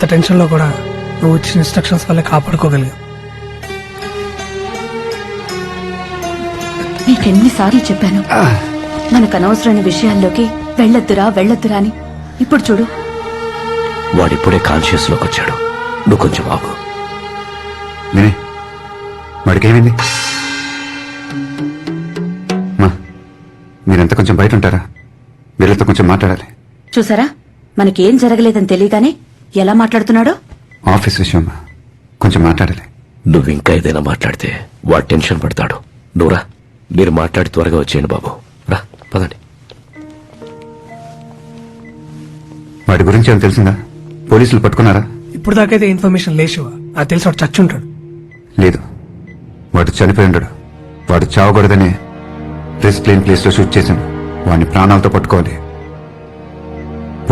అంత టెన్షన్ లో కూడా నువ్వు ఇచ్చిన ఇన్స్ట్రక్షన్స్ వల్ల కాపాడుకోగలిగా. నీకెన్నిసార్లు చెప్పాను మనకు అనవసరమైన విషయాల్లోకి వెళ్ళొద్దురా అని. ఇప్పుడు చూడు. వాడిప్పుడే కాన్షియస్ లోకి వచ్చాడు. నువ్వు కొంచెం ఆగు. వినే వాడికేమైంది? మా మీరంతా కొంచెం బయట ఉంటారా? వీళ్ళతో కొంచెం మాట్లాడాలి. చూసారా, మనకేం జరగలేదని తెలియగానే ఎలా మాట్లాడుతున్నాడో. ఆఫీస్ విషయం కొంచెం మాట్లాడాలి. నువ్వు ఇంకా ఏదైనా మాట్లాడితే వాడు టెన్షన్ పడతాడు. నువ్వురా, మీరు మాట్లాడి త్వరగా వచ్చేయండి బాబు. రా, పదండి. వాడి గురించి ఏమైనా తెలిసిందా? పోలీసులు పట్టుకున్నారా? ఇప్పుడు దాకైతే ఇన్ఫర్మేషన్ లేచివా? నాకు తెలిసి వాడు చచ్చుంటాడు. లేదు, వాడు చనిపోయి ఉండడు. వాడు చావకూడదని రిస్క్ లేని ప్లేస్ లో షూట్ చేశాను. వాడిని ప్రాణాలతో పట్టుకోవాలి.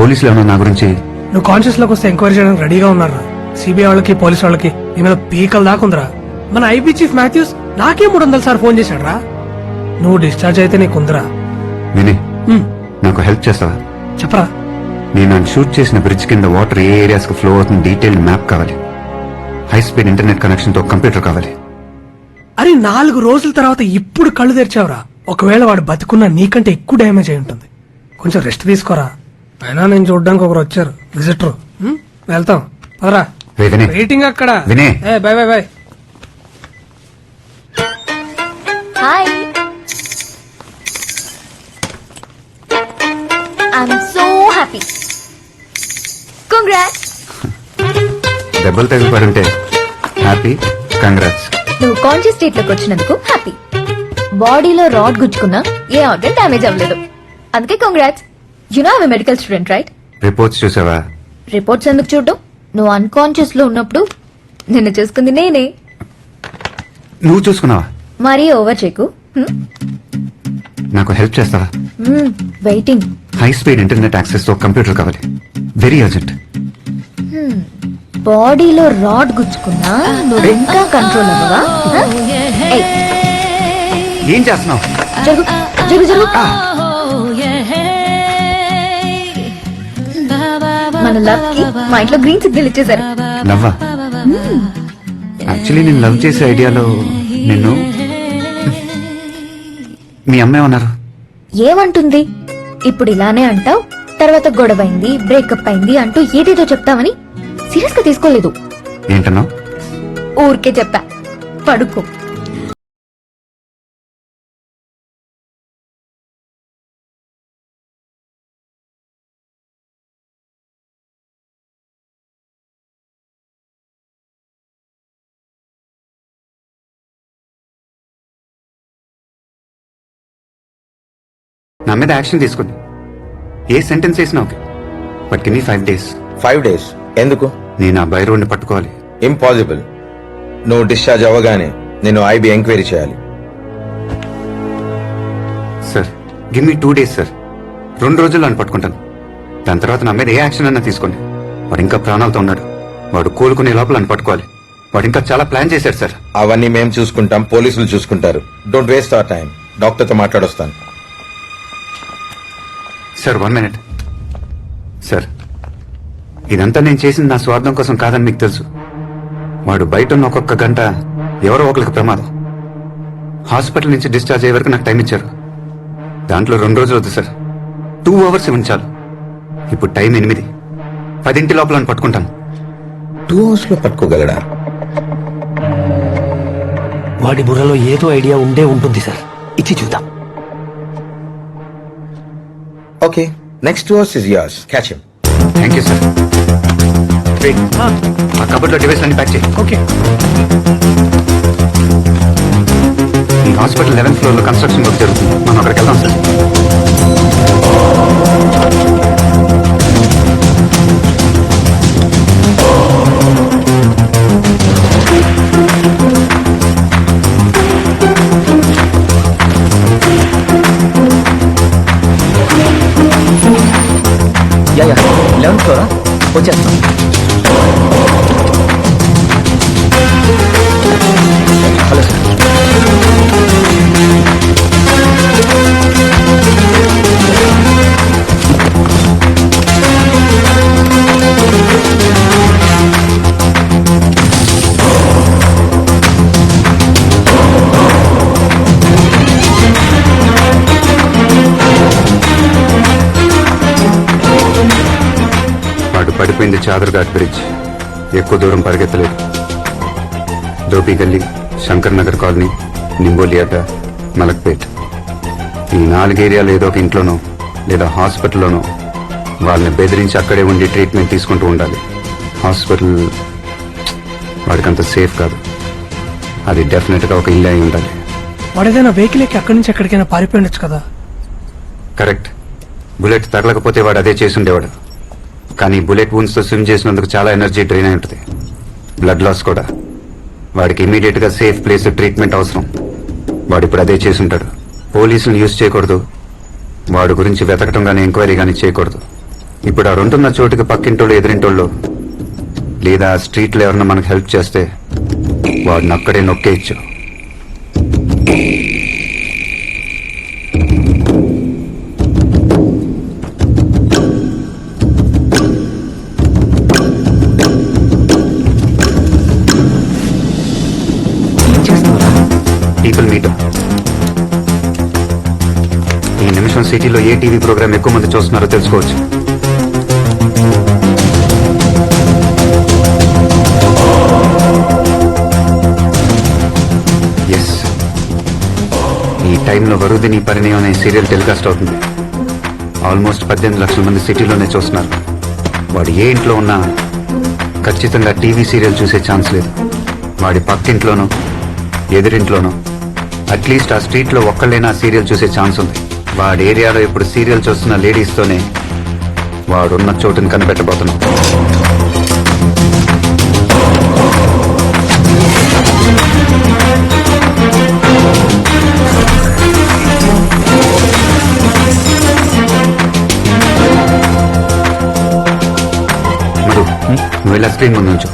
పోలీసులు ఏమన్నా నా గురించి? నువ్వు కాన్షియస్ లోకి వస్తే ఎంక్వైరీ చేయడానికి రెడీగా ఉన్నారా? సిబిఐ వాళ్ళకి పోలీసు వాళ్ళకి నీ మీద పీకల దాకా ఉందిరా. మన ఐబీ చీఫ్ మాథ్యూస్ నాకే 300 సార్లు ఫోన్ చేశాడు రా. నువ్వు డిశ్చార్జ్ అయితే నీకుందిరా. విని నాకు హెల్ప్ చేస్తావా? చెప్పరా. నేను నన్ను షూట్ చేసిన బ్రిడ్జ్ కింద వాటర్ ఏ ఏరియాస్ కు ఫ్లో అవుతుంది డీటెయిల్డ్ మ్యాప్ కావాలి. హై స్పీడ్ ఇంటర్నెట్ కనెక్షన్ తో కంప్యూటర్ కావాలి. అరే 4 రోజుల తర్వాత ఇప్పుడు కళ్ళు తెరిచావురా. ఒకవేళ వాడు బతుకున్నా నీకంటే ఎక్కువ డ్యామేజ్ అయి ఉంటుంది. కొంచెం రెస్ట్ తీసుకోరా. అయినా నేను చూడడానికి ఒకరు వచ్చారు, విజిటర్. వెళ్తాం పదరా. రేటింగ్ అక్కడ. By by by. Hi, I'm so happy. Congrats. దెబ్బలు తగిలిపడుంటే హ్యాపీ, కంగ్రాట్స్. నువ్వు కాన్షియస్ స్టేట్ లోకి వచ్చినందుకు హ్యాపీ. బాడీలో రాడ్ గుచ్చుకున్నా ఏ ఆర్గన్ డ్యామేజ్ అవ్వలేదు, అందుకే congrats. You know I am medical student right? Reports చూసావా? రిపోర్ట్స్ ఎందుకు చూడడం? నువ్వు అన్కాన్షియస్ లో ఉన్నప్పుడు నిన్ను చూసుకుంది నేనే. నువ్వు చూసుకున్నావా? మరీ ఓవర్ చేయకు. నాకు హెల్ప్ చేస్తావా? Waiting. High speed internet access తో కంప్యూటర్ కావాలి, వెరీ అర్జెంట్. బాడీలో రాడ్ గుచ్చుకున్నా నువ్వు ఇంకా కంట్రోల్ అవ్వవా? ఏం చేస్తున్నావు? జరుగు జరుగు జరుగు. మన లవ్ కి మా ఇంట్లో గ్రీన్ సిగ్నల్ ఇచ్చేసారు. లవ్వా? యాక్చువల్లీ నేను లవ్ చేసే ఐడియాలో నిన్ను మీ అమ్మ ఏమన్నారు? ఏమంటుంది? ఇప్పుడు ఇలానే అంటావు, తర్వాత గొడవైంది, బ్రేకప్ అయింది అంటూ ఏదేదో చెప్తామని సీరియస్ గా తీసుకోలేదు. ఏంటన్నావు? ఊరికే చెప్పా, పడుకో. నా మీద యాక్షన్ తీసుకుంది. ఏ సెంటెన్స్ వేసినా okay, but give me 5 days. 5 days ఎందుకు? నేను ఆ బై రోడ్ని పట్టుకోవాలి. ఇంపాసిబుల్. నువ్వు డిశ్చార్జ్ అవ్వగానే నేను ఐబీ ఎంక్వైరీ చేయాలి. Sir give me 2 days sir. 2 రోజుల్లో అని పట్టుకుంటాను. దాని తర్వాత నా మీద ఏ యాక్షన్ అన్నా తీసుకోండి. వాడు ఇంకా ప్రాణాలతో ఉన్నాడు. వాడు కోలుకునే లోపల అని పట్టుకోవాలి. వాడు ఇంకా చాలా ప్లాన్ చేశాడు సార్. అవన్నీ మేము చూసుకుంటాం, పోలీసులు చూసుకుంటారు. Don't waste our time. డాక్టర్తో మాట్లాడొస్తాను. Sir 1 minute. సార్ ఇదంతా నేను చేసింది నా స్వార్థం కోసం కాదని మీకు తెలుసు. వాడు బయట ఉన్న ఒక్కొక్క గంట ఎవరో ఒకరికి ప్రమాదం. హాస్పిటల్ నుంచి డిశ్చార్జ్ అయ్యే వరకు నాకు టైం ఇచ్చారు. దాంట్లో 2 రోజులు వద్దు సార్, 2 hours ఇవ్వండి చాలు. ఇప్పుడు టైం 8. 10 లోపల పట్టుకుంటాను. 2 hours లో పట్టుకోగలడా? వాడి బుర్రలో ఏదో ఐడియా ఉండే ఉంటుంది సార్. ఇచ్చి చూద్దాం. Okay, next 2 hours is yours. Catch him. Thank you sir. ఆ కబర్లో డివైస్ అన్ని ప్యాక్ చేయి. ఓకే. ఈ హాస్పిటల్ 11th floor లో కన్స్ట్రక్షన్ వర్క్ జరుగుతుంది. మనం అక్కడికి వెళ్దాం సార్. యా 11th floor వచ్చేస్తాం. Hello sir. చాదర్ఘాట్ బ్రిడ్జ్. ఎక్కువ దూరం పరిగెత్తలేదు. దోపి గల్లీ, శంకర్ నగర్ కాలనీ, నింబోలియాట, మలక్పేట్, ఈ 4 ఏరియాలో ఏదో ఒక ఇంట్లోనో లేదా హాస్పిటల్లోనో వాళ్ళని బెదిరించి అక్కడే ఉండి ట్రీట్మెంట్ తీసుకుంటూ ఉండాలి. హాస్పిటల్ వాడికంత సేఫ్ కాదు. అది డెఫినెట్గా ఒక ఇల్లు అయి ఉండాలి. వాడేదైనా వెహికల్ ఎక్కి అక్కడి నుంచి ఎక్కడికైనా పారిపోయి ఉండొచ్చు కదా. కరెక్ట్. బుల్లెట్ తగలకపోతే వాడు అదే చేసుండేవాడు. కానీ బుల్లెట్ వూన్స్ తో స్విమ్ చేసినందుకు చాలా ఎనర్జీ డ్రైన్ అయి ఉంటుంది. బ్లడ్ లాస్ కూడా. వాడికి ఇమీడియట్ గా సేఫ్ ప్లేస్ ట్రీట్మెంట్ అవసరం. వాడు ఇప్పుడు అదే చేసుంటాడు. పోలీసులు యూజ్ చేయకూడదు. వాడి గురించి వెతకటం గానీ ఎంక్వైరీ గానీ చేయకూడదు. ఇప్పుడు ఆ ఉంటున్న చోటుకి పక్కింటోళ్ళు ఎదురింటోళ్ళు లేదా స్ట్రీట్ లో ఎవరన్నా మనకు హెల్ప్ చేస్తే వాడిని అక్కడే నొక్కేయచ్చు. People metre. ఈ నిమిషం సిటీలో ఏ టీవీ ప్రోగ్రామ్ ఎక్కువ మంది చూస్తున్నారో తెలుసుకోవచ్చు. ఎస్, ఈ టైంలో వరుదిని పరిణయం అనే సీరియల్ టెలికాస్ట్ అవుతుంది. ఆల్మోస్ట్ 18 లక్షల మంది సిటీలోనే చూస్తున్నారు. వాడు ఏ ఇంట్లో ఉన్నా ఖచ్చితంగా టీవీ సీరియల్ చూసే ఛాన్స్ లేదు. వాడి పక్కింట్లోనో ఎదురింట్లోనో అట్లీస్ట్ ఆ స్ట్రీట్ లో ఒక్కళ్ళైనా సీరియల్ చూసే ఛాన్స్ ఉంది. వాడి ఏరియాలో ఇప్పుడు సీరియల్ చూస్తున్న లేడీస్ తోనే వాడున్న చోటుని కనిపెట్టబోతున్నాం. మధు, నువ్వు ఇలా స్క్రీన్ ముందు నుంచో.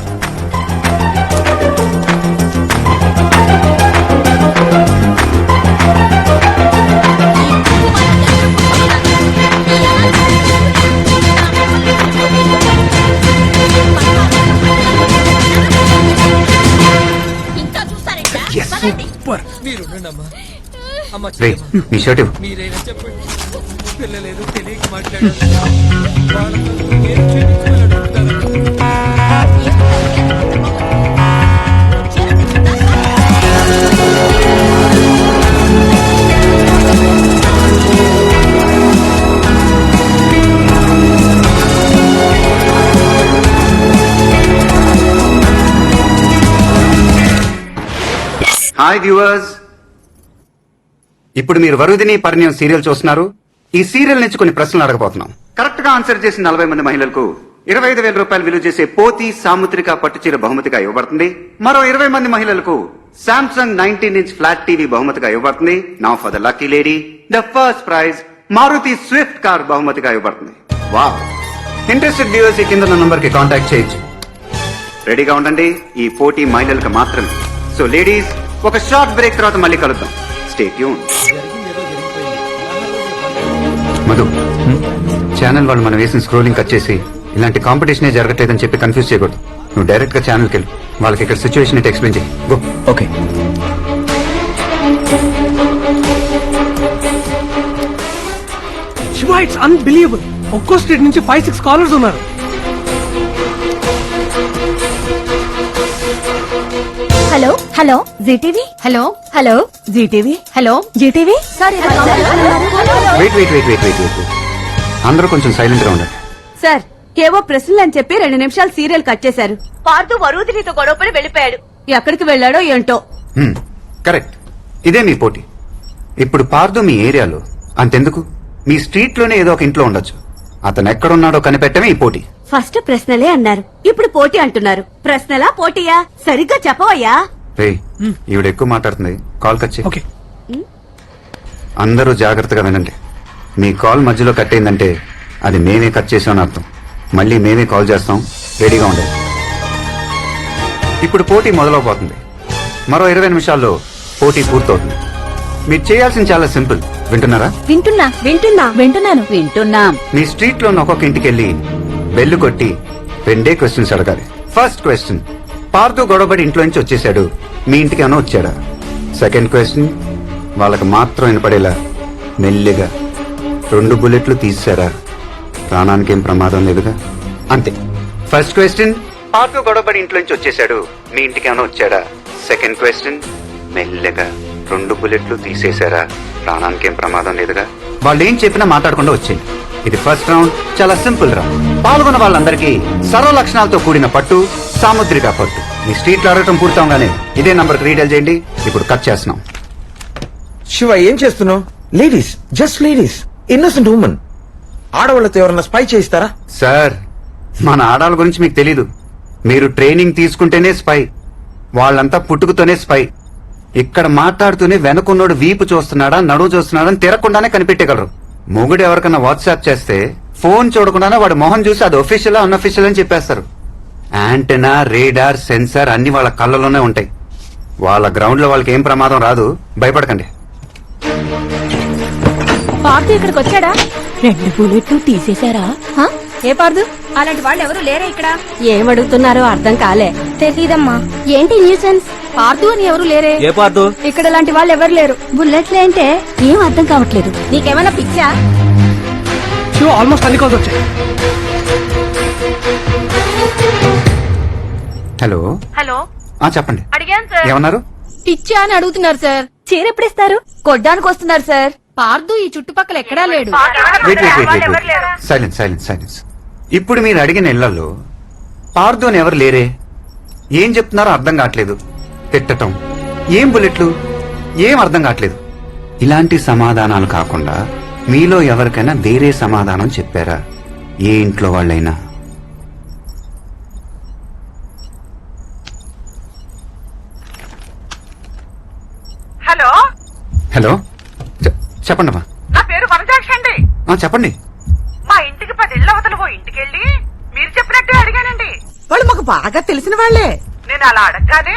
సూపర్. రేయ్, నీ షర్ట్ ఇవ్వు. మీరైనా చెప్పండి. పిల్లలేదో తెలియక మాట్లాడారు. హాయ్ వ్యూవర్స్, ఇప్పుడు మీరు వరుదిని పరిణయం సీరియల్ చూస్తున్నారు. ఈ సీరియల్ నుంచి కొన్ని ప్రశ్నలు అడగబోతున్నాం. కరెక్ట్ గా ఆన్సర్ చేసిన 40 మంది మహిళలకు 25,000 రూపాయలు విలువ చేసే పోతి సాముద్రిక పట్టుచీర బహుమతిగా ఇవ్వబడుతుంది. మరో 20 మంది మహిళలకు శాంసంగ్ 19 ఇంచ్ ఫ్లాట్ టీవీ బహుమతిగా ఇవ్వబడుతుంది. Now for the lucky lady, the first prize Maruti swift car బహుమతిగా ఇవ్వబడుతుంది. వావ్! ఇంట్రెస్టెడ్ వ్యూవర్స్ ఈ కింద నంబర్ కి కాంటాక్ట్ చేయొచ్చు. రెడీగా ఉండండి, ఈ పోటీ మహిళలకు మాత్రమే. సో లేడీస్, ఒక షార్ట్ బ్రేక్ తర్వాత మళ్ళీ కలుద్దాం. Stay tune. మధు, ఛానల్ వాళ్ళు మనం వేసిన స్క్రోలింగ్ కట్ చేసి ఇలాంటి కాంపిటీషనే జరగట్లేదని చెప్పి కన్ఫ్యూజ్ చేయకూడదు. నువ్వు డైరెక్ట్ గా ఛానల్కి వెళ్ళు. వాళ్ళకి ఇక్కడ సిచ్యువేషన్ అయితే ఎక్స్ప్లెయిన్ చేయి. Go. Okay. Shiva, it's unbelievable. ఒక్కో స్ట్రీట్ నుంచి 5-6 కాలర్స్ ఉన్నారు. Hello hello GTV. Hello hello GTV. Hello GTV. Sorry wait wait wait wait wait wait అందరూ కొంచెం సైలెంట్ గా ఉండండి. సార్, ఏవో ప్రశ్నలు అని చెప్పి 2 నిమిషాలు సీరియల్ కట్ చేశారు. పార్దు వరుదినితో గొడవపడి వెళ్ళిపోయాడు. ఎక్కడికి వెళ్ళాడో ఏంటో. కరెక్ట్. ఇదే మీ పోటీ. ఇప్పుడు పార్దు మీ ఏరియాలో, అంతెందుకు మీ స్ట్రీట్ లోనే ఏదో ఒక ఇంట్లో ఉండొచ్చు. అతను ఎక్కడున్నాడో కనిపెట్టమే ఈ పోటీ. ఫస్ట్ ప్రశ్నలే అన్నారు, ఇప్పుడు పోటీ అంటున్నారు. ప్రశ్నలా పోటీయా? సరిగ్గా చెప్పవయ్యా. రే, ఈవిడ ఎక్కువ మాట్లాడుతుంది. కాల్ కట్ చేయి. ఓకే. అందరూ జాగ్రత్తగా వినండి. మీ కాల్ మధ్యలో కట్ అయిందంటే అది మేమే కట్ చేసామని అర్థం. మళ్ళీ మేమే కాల్ చేస్తాం. రెడీగా ఉండండి. ఇప్పుడు పోటీ మొదలవబోతుంది. మరో 20 నిమిషాల్లో పోటీ పూర్తవుతుంది. మీరు చేయాల్సింది చాలా సింపుల్. వింటున్నారా? వింటున్నాం. మీ స్ట్రీట్ లో ఒక్కొక్క ఇంటికి వెళ్ళి బెల్లు కొట్టి 2 క్వశ్చన్స్ అడగాలి. ఫస్ట్ క్వశ్చన్, పార్దు గొడవబడి ఇంట్లో నుంచి వచ్చేసాడు, మీ ఇంటికి ఏమైనా వచ్చాడా? సెకండ్ క్వశ్చన్, వాళ్ళకి మాత్రం వినపడేలా మెల్లిగా 2 బుల్లెట్లు తీసారా? ప్రాణానికి ఏం ప్రమాదం లేదుగా? అంతే. ఫస్ట్ క్వశ్చన్, పార్కు గొడవపడి ఇంట్లో నుంచి వచ్చేసాడు, మీ ఇంటికి ఏమైనా వచ్చాడా? సెకండ్ క్వశ్చన్, మెల్లగా 2 బుల్లెట్లు తీసేశారా? ప్రాణానికి ఏం ప్రమాదం లేదుగా? వాళ్ళు ఏం చెప్పినా మాట్లాడకుండా వచ్చేయండి. ఇది ఫస్ట్ రౌండ్, చాలా సింపుల్ రౌండ్. పాల్గొన్న వాళ్ళందరికీ సర్వ లక్షణాలతో కూడిన పట్టు, సాముద్రిక పట్టు. మీ స్ట్రీట్లో అడగటం పూర్తవగానే ఇదే నంబర్కి రీడైల్ చేయండి. ఇప్పుడు కట్ చేస్తున్నాం. శివ ఏం చేస్తున్నావు? Ladies, just ladies, innocent women. ఆడవాళ్ళతో ఎవరన్నా స్పై చేయిస్తారా? సార్, మన ఆడాళ్ళ గురించి మీకు తెలీదు. మీరు ట్రైనింగ్ తీసుకుంటేనే స్పై, వాళ్ళంతా పుట్టుకతోనే స్పై. ఇక్కడ మాట్లాడుతూనే వెనకున్నోడు వీపు చూస్తున్నాడా నడువు చూస్తున్నాడా అని తిరగకుండానే కనిపెట్టగలరు. మొగుడు ఎవరికన్నా వాట్సాప్ చేస్తే ఫోన్ చూడకుండానే వాడు మొహం చూసి అది ఒఫీషియల్ అన్అఫీషియల్ అని చెప్పేస్తారు. యాంటెనా, రేడార్, సెన్సార్ అన్ని వాళ్ళ కళ్ళలోనే ఉంటాయి. వాళ్ళ గ్రౌండ్ లో వాళ్ళకి ఏం ప్రమాదం రాదు, భయపడకండి. పార్టీ ఇక్కడికి వచ్చాడా? 2 బుల్లెట్లు తీసేశారా? ఏ పార్దు, అలాంటి వాళ్ళు ఎవరు లేరా ఇక్కడ? ఏం అడుగుతున్నారో అర్థం కాలే. తెలీదమ్మా. ఏంటి న్యూసెన్స్? పార్దు అని ఎవరు లేరే? ఏ పార్దు? ఇక్కడ లాంటి వాళ్ళు ఎవరు లేరు. బుల్లెట్లే అంటే ఏం అర్థం కావట్లేదు. నీకేమైనా పిచ్చా? ఆల్మోస్ట్ అన్ని కాల్స్ వచ్చాయి. హలో హలో, చెప్పండి. అడిగాను సార్. ఏమన్నారు? పిచ్చా అని అడుగుతున్నారు సార్. చీర ఎప్పుడిస్తారు? కొడ్డానికి వస్తున్నారు సార్. పార్దు ఈ చుట్టుపక్కల ఎక్కడా లేడు. సైలెన్స్. ఇప్పుడు మీరు అడిగిన ఇళ్లలో పార్దు అని ఎవరు లేరే? ఏం చెప్తున్నారో అర్థం కావట్లేదు. తిట్టటం, ఏం బుల్లెట్లు, ఏం అర్థం కావట్లేదు. ఇలాంటి సమాధానాలు కాకుండా మీలో ఎవరికైనా వేరే సమాధానం చెప్పారా? ఏ ఇంట్లో వాళ్ళైనా? హలో, చెప్పండమ్మా. నా పేరు వనజాక్షి అండి. చెప్పండి. మా ఇంటికి 10 ఇళ్ల అవతల ఓ ఇంటికెళ్ళి మీరు చెప్పినట్టే అడిగానండి. వాళ్ళు మాకు బాగా తెలిసిన వాళ్లే. నేను అలా అడగగానే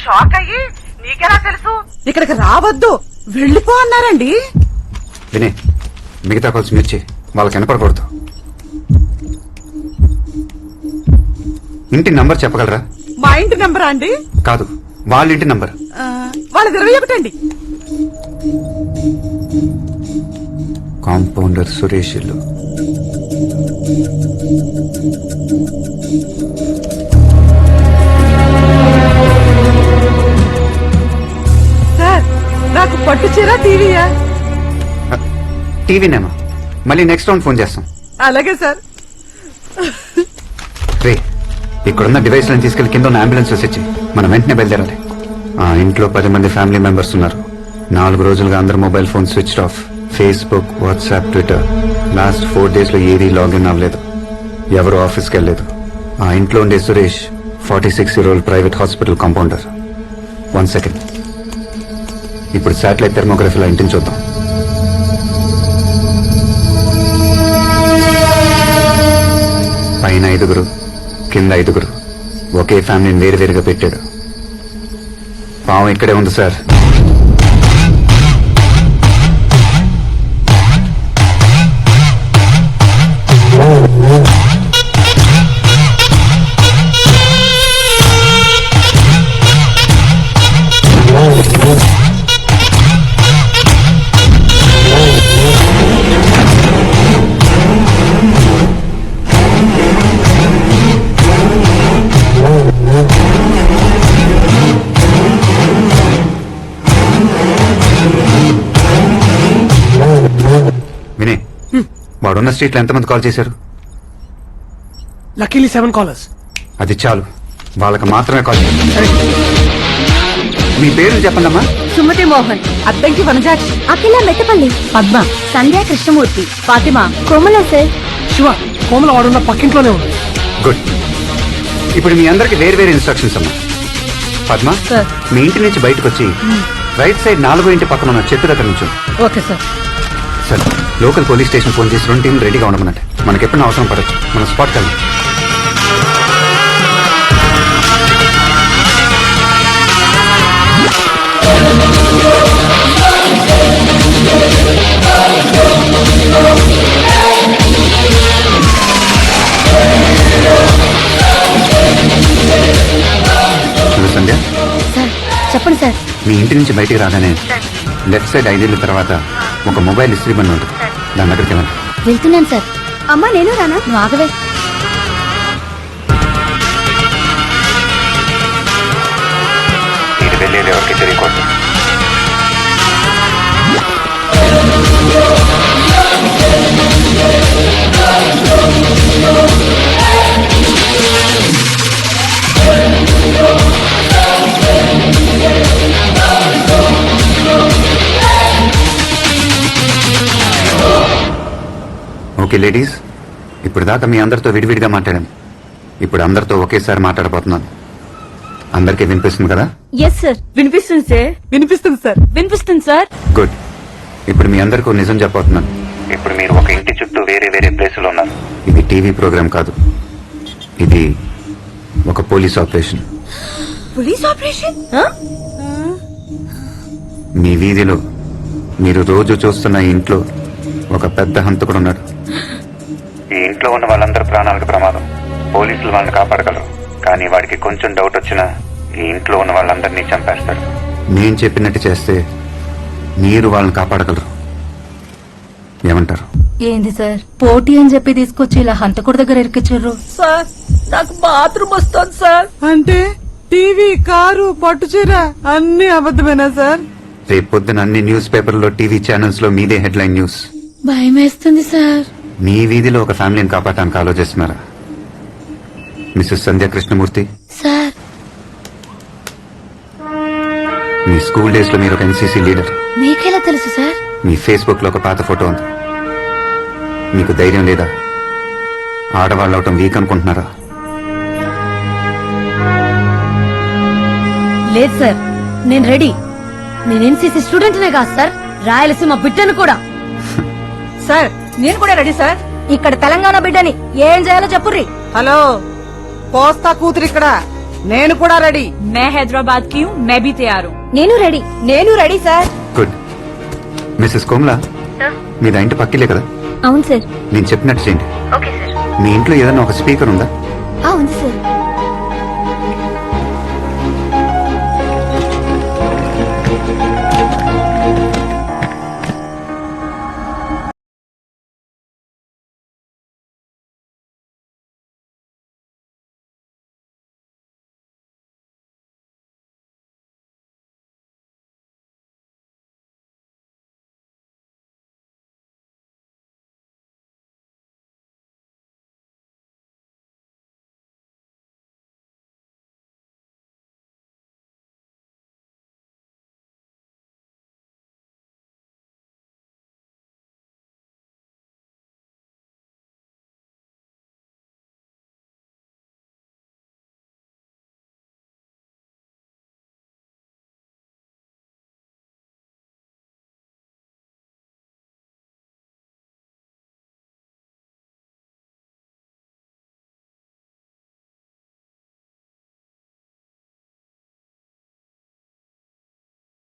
షాక్ అయ్యి నీకెలా తెలుసు, ఇక్కడికి రావద్దు వెళ్ళిపో అన్నారండి. వినే, మిగతా కాల్స్ మిర్చి వాళ్ళకి వినపడకూడదు. ఇంటి నంబర్ చెప్పగలరా? మా ఇంటి నెంబరా అండి? కాదు, వాళ్ళ ఇంటి నంబర్. వాళ్ళది 21 అండి. కాంపౌండర్ సురేష్ ఇల్లు. సార్, నాకు పట్టు చీర టీవీయా? టీవీనేమా? మళ్ళీ నెక్స్ట్ రౌండ్ ఫోన్ చేస్తాం. అలాగే సార్. రే, ఇక్కడున్న డివైస్లను తీసుకెళ్లి కింద ఉన్న అంబులెన్స్ వచ్చి మనం వెంటనే బయలుదేరాలి. ఇంట్లో 10 మంది ఫ్యామిలీ మెంబర్స్ ఉన్నారు. 4 రోజులుగా అందరు mobile phone switch off. Facebook, WhatsApp, Twitter last 4 days లో ఏదీ లాగిన్ అవ్వలేదు. ఎవరు ఆఫీస్కి వెళ్ళలేదు. ఆ ఇంట్లో ఉండే Suresh 46-year-old private hospital compounder. 1 second. ఇప్పుడు శాటిలైట్ థెర్మోగ్రఫీలో ఇంటిని చూద్దాం. పైన 5, కింద 5. ఒకే ఫ్యామిలీని వేరువేరుగా పెట్టాడు. పావం ఇక్కడే ఉంది సార్. వినే, వాడున్న స్ట్రీట్ లో ఎంతమంది కాల్ చేశారు? Luckily 7 callers. అది చాలు, వాళ్ళకి మాత్రమే కాల్ చేశారు. మీ పేరు చెప్పండమ్మా. సుమతి మోహన్, అద్దంకి వనజాక్షి, అఖిల మెట్టపల్లి, పద్మ, సంధ్యా కృష్ణమూర్తి, ఫాతిమా, కోమల సార్. శివ, కోమల వాడున్న పక్కింట్లోనే ఉంది. గుడ్. ఇప్పుడు మీ అందరికి వేరు ఇన్స్ట్రక్షన్స్ అమ్మా. పద్మ, మీ ఇంటి నుంచి బయటకు వచ్చి రైట్ సైడ్ 4వ ఇంటి పక్కన ఉన్న చెట్టు దగ్గర నుంచి. Okay sir. Sir, local police station phone చేసి 2 టీంలు రెడీగా ఉండమన్నట్టు. మనకి ఎప్పుడైనా అవసరం పడచ్చు. మనం స్పాట్ కలిగి. సంధ్య, సార్ చెప్పండి సార్. మీ ఇంటి నుంచి బయటికి రాగానే లెఫ్ట్ సైడ్ 5 ఏళ్ల తర్వాత ఒక మొబైల్ ఇస్త్రీ బండి ఉంటుంది. దాని దగ్గరికి వెళ్ళండి. వెళ్తున్నాను సార్. అమ్మా నేను రానా? నువ్వు ఆగవే. లేడీస్, ఇప్పుడు దాకా మీ అందరితో విడివిడిగా మాట్లాడాను. ఇప్పుడు అందరితో ఒకేసారి మాట్లాడబోతున్నాను. అందరికీ వినిపిస్తుంది కదా? ఎస్ సార్, వినిపిస్తుంది సార్. వినిపిస్తుంది సార్. వినిపిస్తుంది సార్. గుడ్. ఇప్పుడు మీ అందరికీ నిజం చెప్పబోతున్నాను. ఇప్పుడు మీరు ఒక ఇంటి చుట్టూ వేరే వేరే ప్లేసులో ఉన్నారు. ఇది టీవీ ప్రోగ్రామ్ కాదు, ఇది ఒక పోలీస్ ఆపరేషన్. Police operation? మీ వీధిలో మీరు రోజు చూస్తున్న ఈ ఇంట్లో ఒక పెద్ద హంతకుడు ఉన్నాడు. ఈ ఇంట్లో ఉన్న వాళ్ళందరి ప్రాణాలకు ప్రమాదం. పోలీసులు వాళ్ళని కాపాడగలరు, కానీ వాడికి కొంచెం డౌట్ వచ్చినా ఈ ఇంట్లో ఉన్న వాళ్ళందరినీ చంపేస్తాడు. నేను చెప్పినట్టు చేస్తే మీరు వాళ్ళని కాపాడగలరు. ఏమంటారు? ఏంది సార్, పోటీ అని చెప్పి తీసుకొచ్చి ఇలా హంతకుడి దగ్గర ఇరికిచ్చారు సార్. నాకు బాత్రూమ్ వస్తుంది సార్. అంటే టీవీ, కారు, పట్టుచీర అన్ని అబద్ధమేనా సార్? రేపు పొద్దున అన్ని న్యూస్ పేపర్లో, టీవీ ఛానల్స్ లో మీదే హెడ్లైన్ న్యూస్. భయం వేస్తుంది సార్. మీ వీధిలో ఒక ఫ్యామిలీని కాపాడటానికి ఆలోచిస్తున్నారా? మిసెస్ సంధ్య కృష్ణమూర్తి సార్. మీ స్కూల్ డేస్ లో మీరు ఒక ఎన్సీసీ లీడర్. మీకెలా తెలుసు సార్? మీ ఫేస్బుక్ లో ఒక పాత ఫోటో ఉంది. మీకు ధైర్యం లేదా? ఆడవాళ్ళు అవటం వీక్ అనుకుంటున్నారా? లేదు సార్, నేను రెడీ. నేను ఎన్సీసీ స్టూడెంట్నే కాదు సార్, రాయలసీమ బిడ్డను కూడా. సార్, నేను కూడా రెడీ సార్. ఇక్కడ తెలంగాణ బిడ్డని ఏం చేయాలో చెప్పుర్రి. హలో, పోస్తా కూతురు ఇక్కడ. నేను కూడా రెడీ. మే హైదరాబాద్ కి మే బి తయారు. నేను రెడీ. నేను ready sir. Good. Mrs Komla, మీద ఇంటి పక్కిలే కదా? అవును సార్. నేను చెప్పినట్టు చేయండి. Okay sir. మీ ఇంట్లో ఏదైనా ఒక స్పీకర్ ఉందా? ఉంది సార్.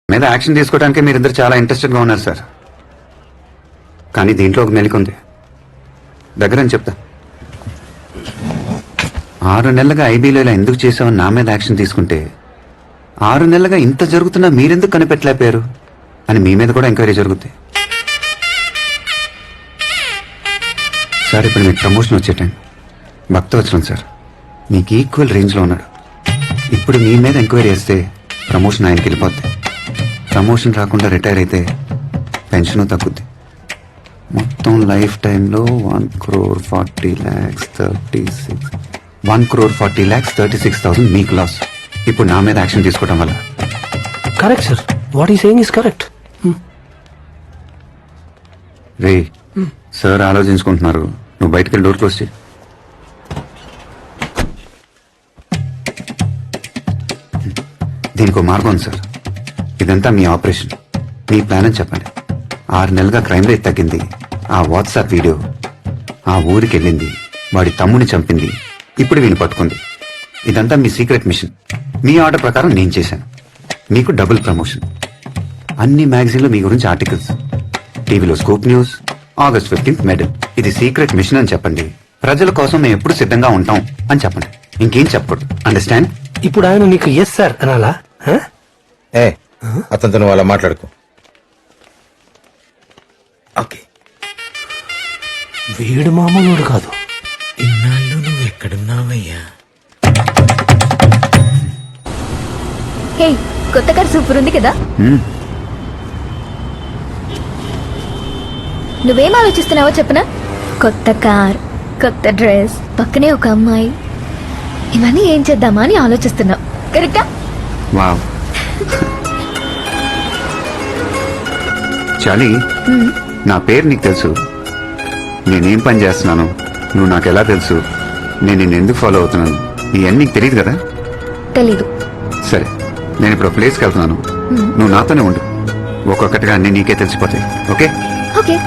మీద యాక్షన్ తీసుకోవడానికి మీరిద్దరు చాలా ఇంట్రెస్టెడ్ గా ఉన్నారు సార్. కానీ దీంట్లో ఒక మెలిక ఉంది. దగ్గరని చెప్తా. 6 నెలలుగా ఐబీలో ఇలా ఎందుకు చేసామని నా మీద యాక్షన్ తీసుకుంటే, 6 నెలలుగా ఇంత జరుగుతున్నా మీరెందుకు కనిపెట్టలేపారు అని మీ మీద కూడా ఎంక్వైరీ జరుగుద్ది. సార్, ఇప్పుడు మీకు ప్రమోషన్ వచ్చే టైం. భక్తవచనం సార్ మీకు ఈక్వల్ రేంజ్లో ఉన్నాడు. ఇప్పుడు మీ మీద ఎంక్వైరీ చేస్తే ప్రమోషన్ ఆయనకి వెళ్ళిపోద్ది. ప్రమోషన్ రాకుండా రిటైర్ అయితే పెన్షన్ తగ్గుద్ది. మొత్తం లైఫ్ టైంలో 1,40,36,1,40,36,000 మీకు లాస్. ఇప్పుడు నా మీద యాక్షన్ తీసుకోవడం వల్ల. కరెక్ట్ సార్, వాట్ ఈ సేయింగ్ ఇస్ కరెక్ట్. రే సార్ ఆలోచించుకుంటున్నారు, నువ్వు బయటకు వెళ్ళి డోర్ క్లోజ్ చేయి. దీనికి ఒక మార్గం ఉంది సార్. ఇదంతా మీ ఆపరేషన్, మీ ప్లాన్ అని చెప్పండి. 6 నెలలుగా క్రైమ్ రేట్ తగ్గింది. ఆ వాట్సాప్ వీడియో ఆ ఊరికి వెళ్ళింది, వాడి తమ్ముని చంపింది, ఇప్పుడు వీని పట్టుకుంది. ఇదంతా మీ సీక్రెట్ మిషన్. మీ ఆర్డర్ ప్రకారం నేను చేశాను. మీకు డబుల్ ప్రమోషన్. అన్ని మ్యాగజైన్లో మీ గురించి ఆర్టికల్స్, టీవీలో scoop news, August 15th medal. ఇది సీక్రెట్ మిషన్ అని చెప్పండి. ప్రజల కోసం మేము ఎప్పుడు సిద్ధంగా ఉంటాం అని చెప్పండి. ఇంకేం చెప్పకూడదు. అండర్స్టాండ్? ఇప్పుడు ఆయన నీకు ఎస్ సార్ అనాలా? ఏ అతనితో నువ్వు అలా మాట్లాడుకో. ఓకే, వీడు మామూలుడు కాదు. ఇన్నాళ్ళు నువ్వు ఎక్కడున్నావయ్యా? హే, కొత్త కార్ సూపర్ ఉంది కదా. నువ్వేం ఆలోచిస్తున్నావో చెప్పనా? కొత్త కార్, కొత్త డ్రెస్, పక్కనే ఒక అమ్మాయి. ఇవన్నీ ఏం చేద్దామా అని ఆలోచిస్తున్నావు. కరెక్టా? వావ్. చాలి, నా పేరు నీకు తెలుసు. నేనేం పని చేస్తున్నాను, నువ్వు నాకు ఎలా తెలుసు, నేను నిన్ను ఎందుకు ఫాలో అవుతున్నాను, ఇవన్నీ నీకు తెలియదు కదా. తెలీదు. సరే, నేను ఇప్పుడు ఒక ప్లేస్కి వెళ్తున్నాను, నువ్వు నాతోనే ఉండు. ఒక్కొక్కటిగా అన్ని నీకే తెలిసిపోతాయి. ఓకే? ఓకే.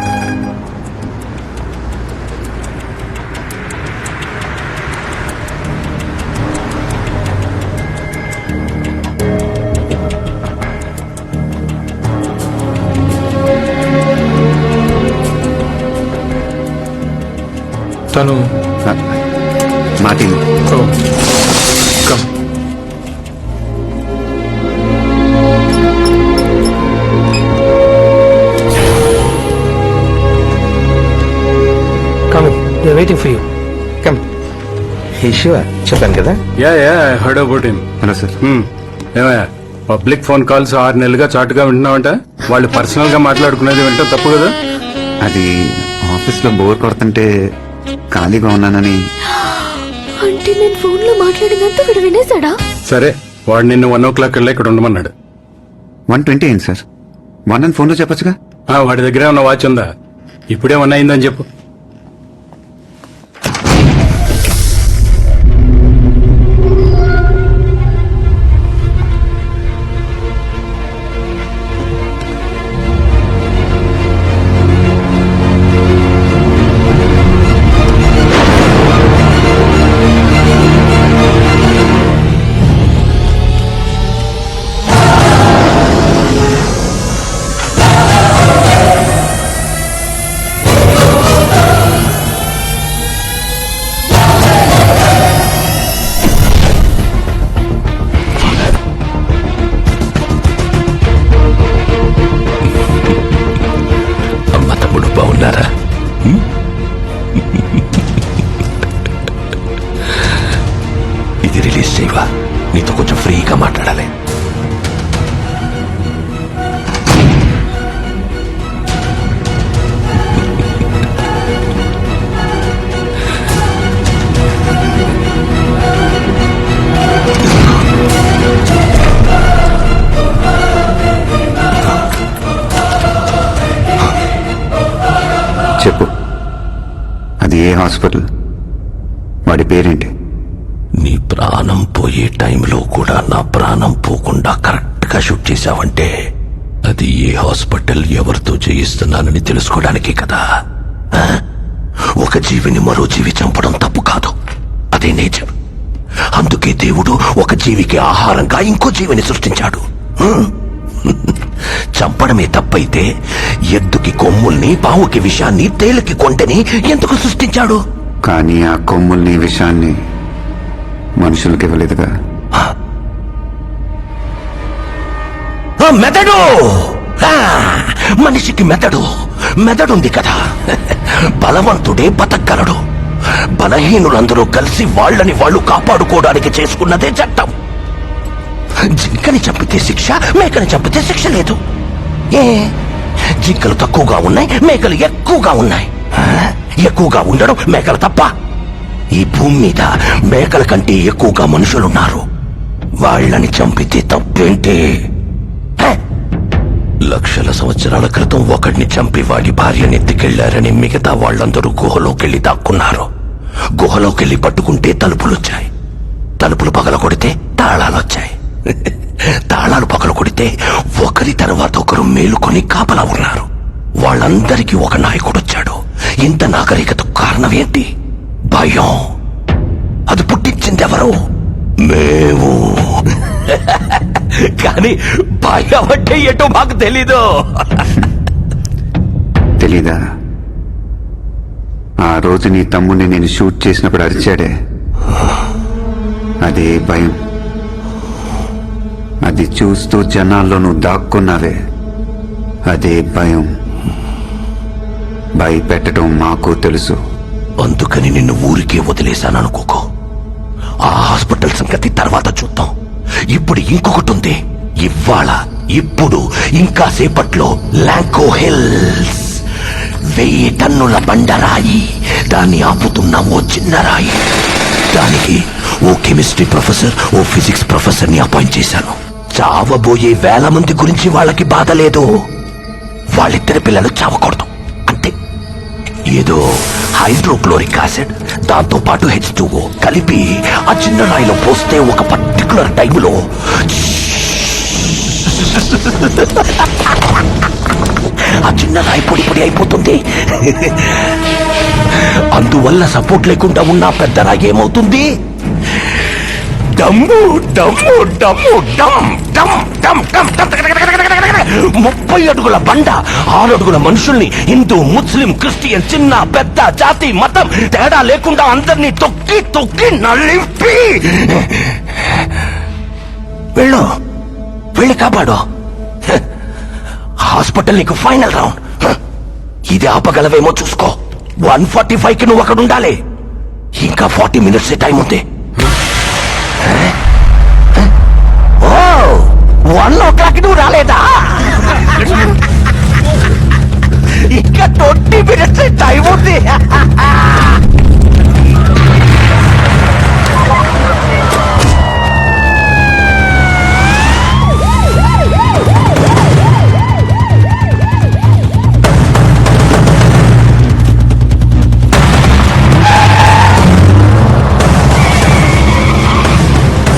తను Martin. Come. Waiting for you. Come. Hey Shiva, చెప్పాను కదా. Yeah heard about him. Hello sir. ఏమయ్యా, పబ్లిక్ ఫోన్ కాల్స్ 6 నెలలుగా చాటుగా వింటున్నావంట. వాళ్ళు పర్సనల్ గా మాట్లాడుకునేది వింటాం తప్పు కదా. అది ఆఫీస్లో బోర్ కొడుతుంటే ఖాళీగా ఉన్నానని. అంటే నేను ఫోన్ లో మాట్లాడినంత వీడు వినేశాడా? సరే, వాడు నిన్ను 1 o'clock కల్లా ఇక్కడ ఉండమన్నాడు. 1:20 అయింది సార్. 1 అని ఫోన్లో చెప్పొచ్చుగా. వాడి దగ్గరే ఉన్న వాచ్ ఉందా? ఇప్పుడే 1 అయిందని చెప్పు. బాగున్నారా? ఇది రిలీజ్ చేయవా? నీతో కొంచెం ఫ్రీగా మాట్లాడాలి. చెప్పు, అది ఏ హాస్పిటల్, వాడి పేరేంటి? నీ ప్రాణం పోయే టైంలో కూడా నా ప్రాణం పోకుండా కరెక్ట్ గా షూట్ చేశావంటే అది ఏ హాస్పిటల్, ఎవరితో చేయిస్తున్నానని తెలుసుకోవడానికే కదా. ఒక జీవిని మరో జీవి చంపడం తప్పు కాదు, అదే నేచర్. అందుకే దేవుడు ఒక జీవికి ఆహారంగా ఇంకో జీవిని సృష్టించాడు. చంపడమే తప్పైతే ఎద్దుకి కొమ్ముల్ని, పావుకి విషాన్ని, తేలికి కొంటని ఎందుకు సృష్టించాడు? కానీ ఆ కొమ్ముల్ని, విషాన్ని మనుషులకి ఇవ్వలేదుగా. మెదడు, మనిషికి మెదడుంది కదా. బలవంతుడే బతకగలడు. బలహీనులందరూ కలిసి వాళ్ళని వాళ్ళు కాపాడుకోవడానికి చేసుకున్నదే చట్టం. జింకని చంపితే శిక్ష, మేకని చంపితే శిక్ష లేదు. ఏ జింకలు తక్కువగా ఉన్నాయి, మేకలు ఎక్కువగా ఉన్నాయి. ఎక్కువగా ఉండడం మేకలు తప్ప? ఈ భూమి మీద మేకల కంటే ఎక్కువగా మనుషులున్నారు. వాళ్ళని చంపితే తప్పేంటి? లక్షల సంవత్సరాల క్రితం ఒకడిని చంపి వాడి భార్యని ఎత్తుకెళ్లారని మిగతా వాళ్ళందరూ గుహలోకెళ్లి దాక్కున్నారు. గుహలోకెళ్లి పట్టుకుంటే తలుపులొచ్చాయి. తలుపులు పగల కొడితే తాళాలొచ్చాయి. తాళాలు పగల కొడితే ఒకరి తర్వాత ఒకరు మేలుకొని కాపలా ఉన్నారు. వాళ్ళందరికీ ఒక నాయకుడొచ్చాడు. ఇంత నాగరికతకు కారణం ఏంటి? భయం. అది పుట్టించిందెవరు? మేము. కానీ భయం అంటే ఏంటో మాకు తెలీదు. తెలీదా? ఆ రోజు నీ తమ్ముడిని నేను షూట్ చేసినప్పుడు అరిచాడే, అదే భయం. అది చూస్తూ జనాల్లో నువ్వు దాక్కున్నావే, అదే భయం. భయపెట్టడం మాకు తెలుసు. అందుకని నిన్ను ఊరికే వదిలేశాననుకోకో. ఆ హాస్పిటల్ సంగతి తర్వాత చూద్దాం. ఇప్పుడు ఇంకొకటి ఉంది. ఇప్పుడు ఇంకా సేపట్లో లాంకో హిల్స్ 1000 టన్నుల బండరాయి, దాన్ని ఆపుతున్న ఓ చిన్న రాయి. దానికి ఓ కెమిస్ట్రీ ప్రొఫెసర్, ఓ ఫిజిక్స్ ప్రొఫెసర్ ని అపాయింట్ చేశాను. చావబోయే 1000 మంది గురించి వాళ్ళకి బాధ లేదు. వాళ్ళిద్దరి పిల్లలు చావకూడదు అంతే. ఏదో హైడ్రోక్లోరిక్ యాసిడ్ దాంతో పాటు H2O కలిపి ఆ చిన్న రాయిలో పోస్తే ఒక పర్టికులర్ టైంలో ఆ చిన్న రాయి పొడి పొడి అయిపోతుంది. అందువల్ల సపోర్ట్ లేకుండా ఉన్న పెద్ద రాయి ఏమవుతుంది? డమ్ము డమ్ము డమ్ము డమ్ డమ్ డమ్ డమ్ డమ్ 30 అడుగుల బండ 6 అడుగుల మనుషుల్ని హిందూ ముస్లిం క్రిస్టియన్ చిన్న పెద్ద జాతి మతం తేడా లేకుండా అందరినీ తొక్కి తొక్కి నలిపి వెళ్ళు వెళ్ళి కాపాడు. హాస్పిటల్ నీకు ఫైనల్ రౌండ్. ఇది ఆపగలవేమో చూసుకో. 1:45కి నువ్వు అక్కడ ఉండాలి. ఇంకా 40 minutes టైం ఉంది. 1 o'clock నువ్వు రాలేదా? ఇంకా 20 minutes టైం ఉంది.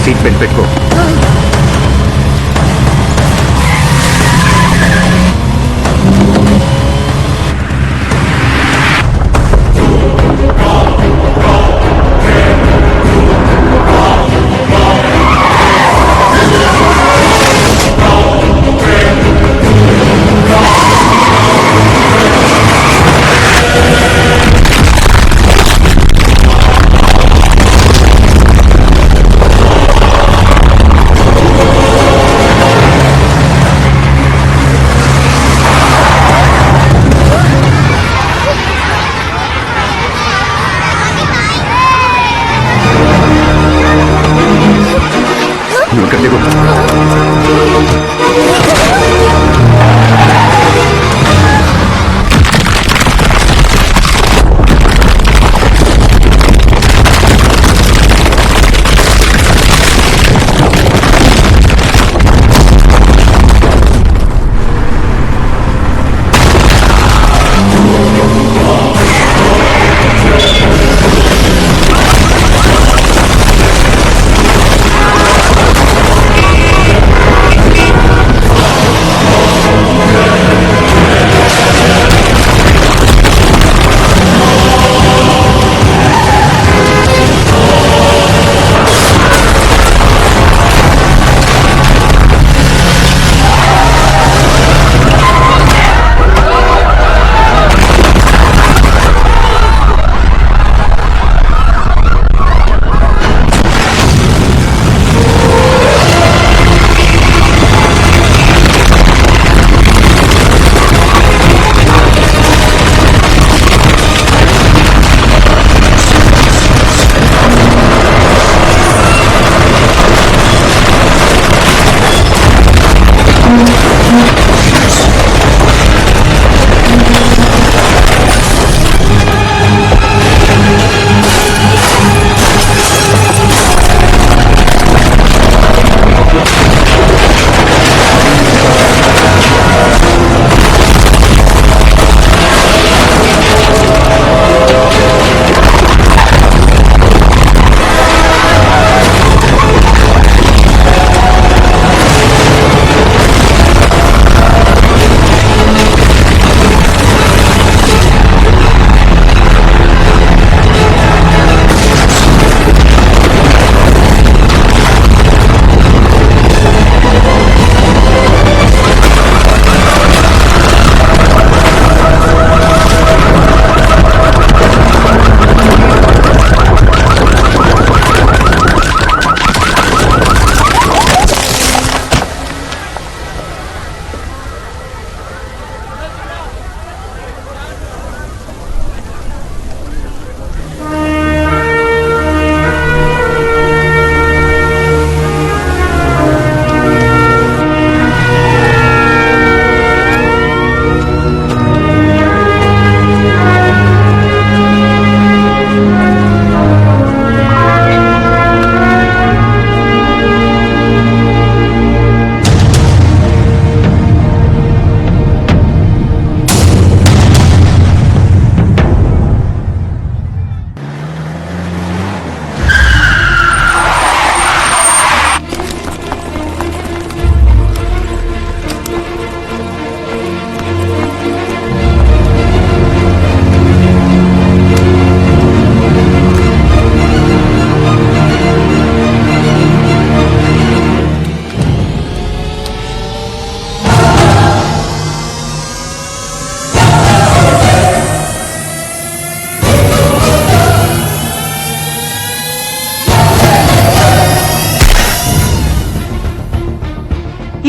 సీట్ బెల్ట్ పెట్టుకో.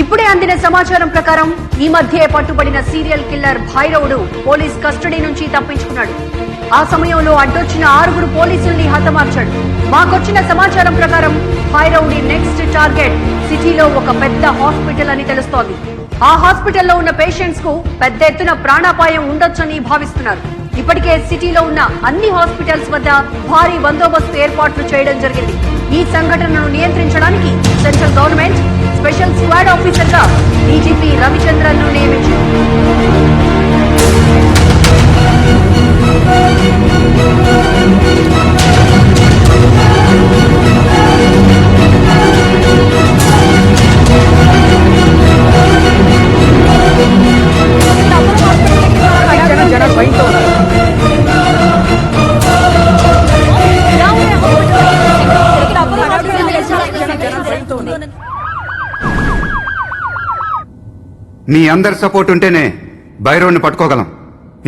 ఇప్పుడే అందిన సమాచారం ప్రకారం ఈ మధ్య పట్టుబడిన సీరియల్ కిల్లర్ భైరవుడు పోలీస్ కస్టడీ నుంచి తప్పించుకున్నాడు. ఆ సమయంలో అడ్డొచ్చిన 6 పోలీసుల్ని హతమార్చాడు. మాకొచ్చిన సమాచారం ప్రకారం భైరవుడి నెక్స్ట్ టార్గెట్ సిటీలో ఒక పెద్ద హాస్పిటల్ అని తెలుస్తోంది. ఆ హాస్పిటల్లో ఉన్న పేషెంట్స్ కు పెద్ద ఎత్తున ప్రాణాపాయం ఉండొచ్చని భావిస్తున్నారు. ఇప్పటికే సిటీలో ఉన్న అన్ని హాస్పిటల్స్ వద్ద భారీ బందోబస్తు ఏర్పాట్లు చేయడం జరిగింది. ఈ సంఘటనను నియంత్రించడానికి central government special squad officer గా డీజీపీ రవిచంద్రన్ ను నియమించింది. జనం భయంతో ఉన్నారు. మీ అందరి సపోర్ట్ ఉంటేనే భైరవుని పట్టుకోగలం.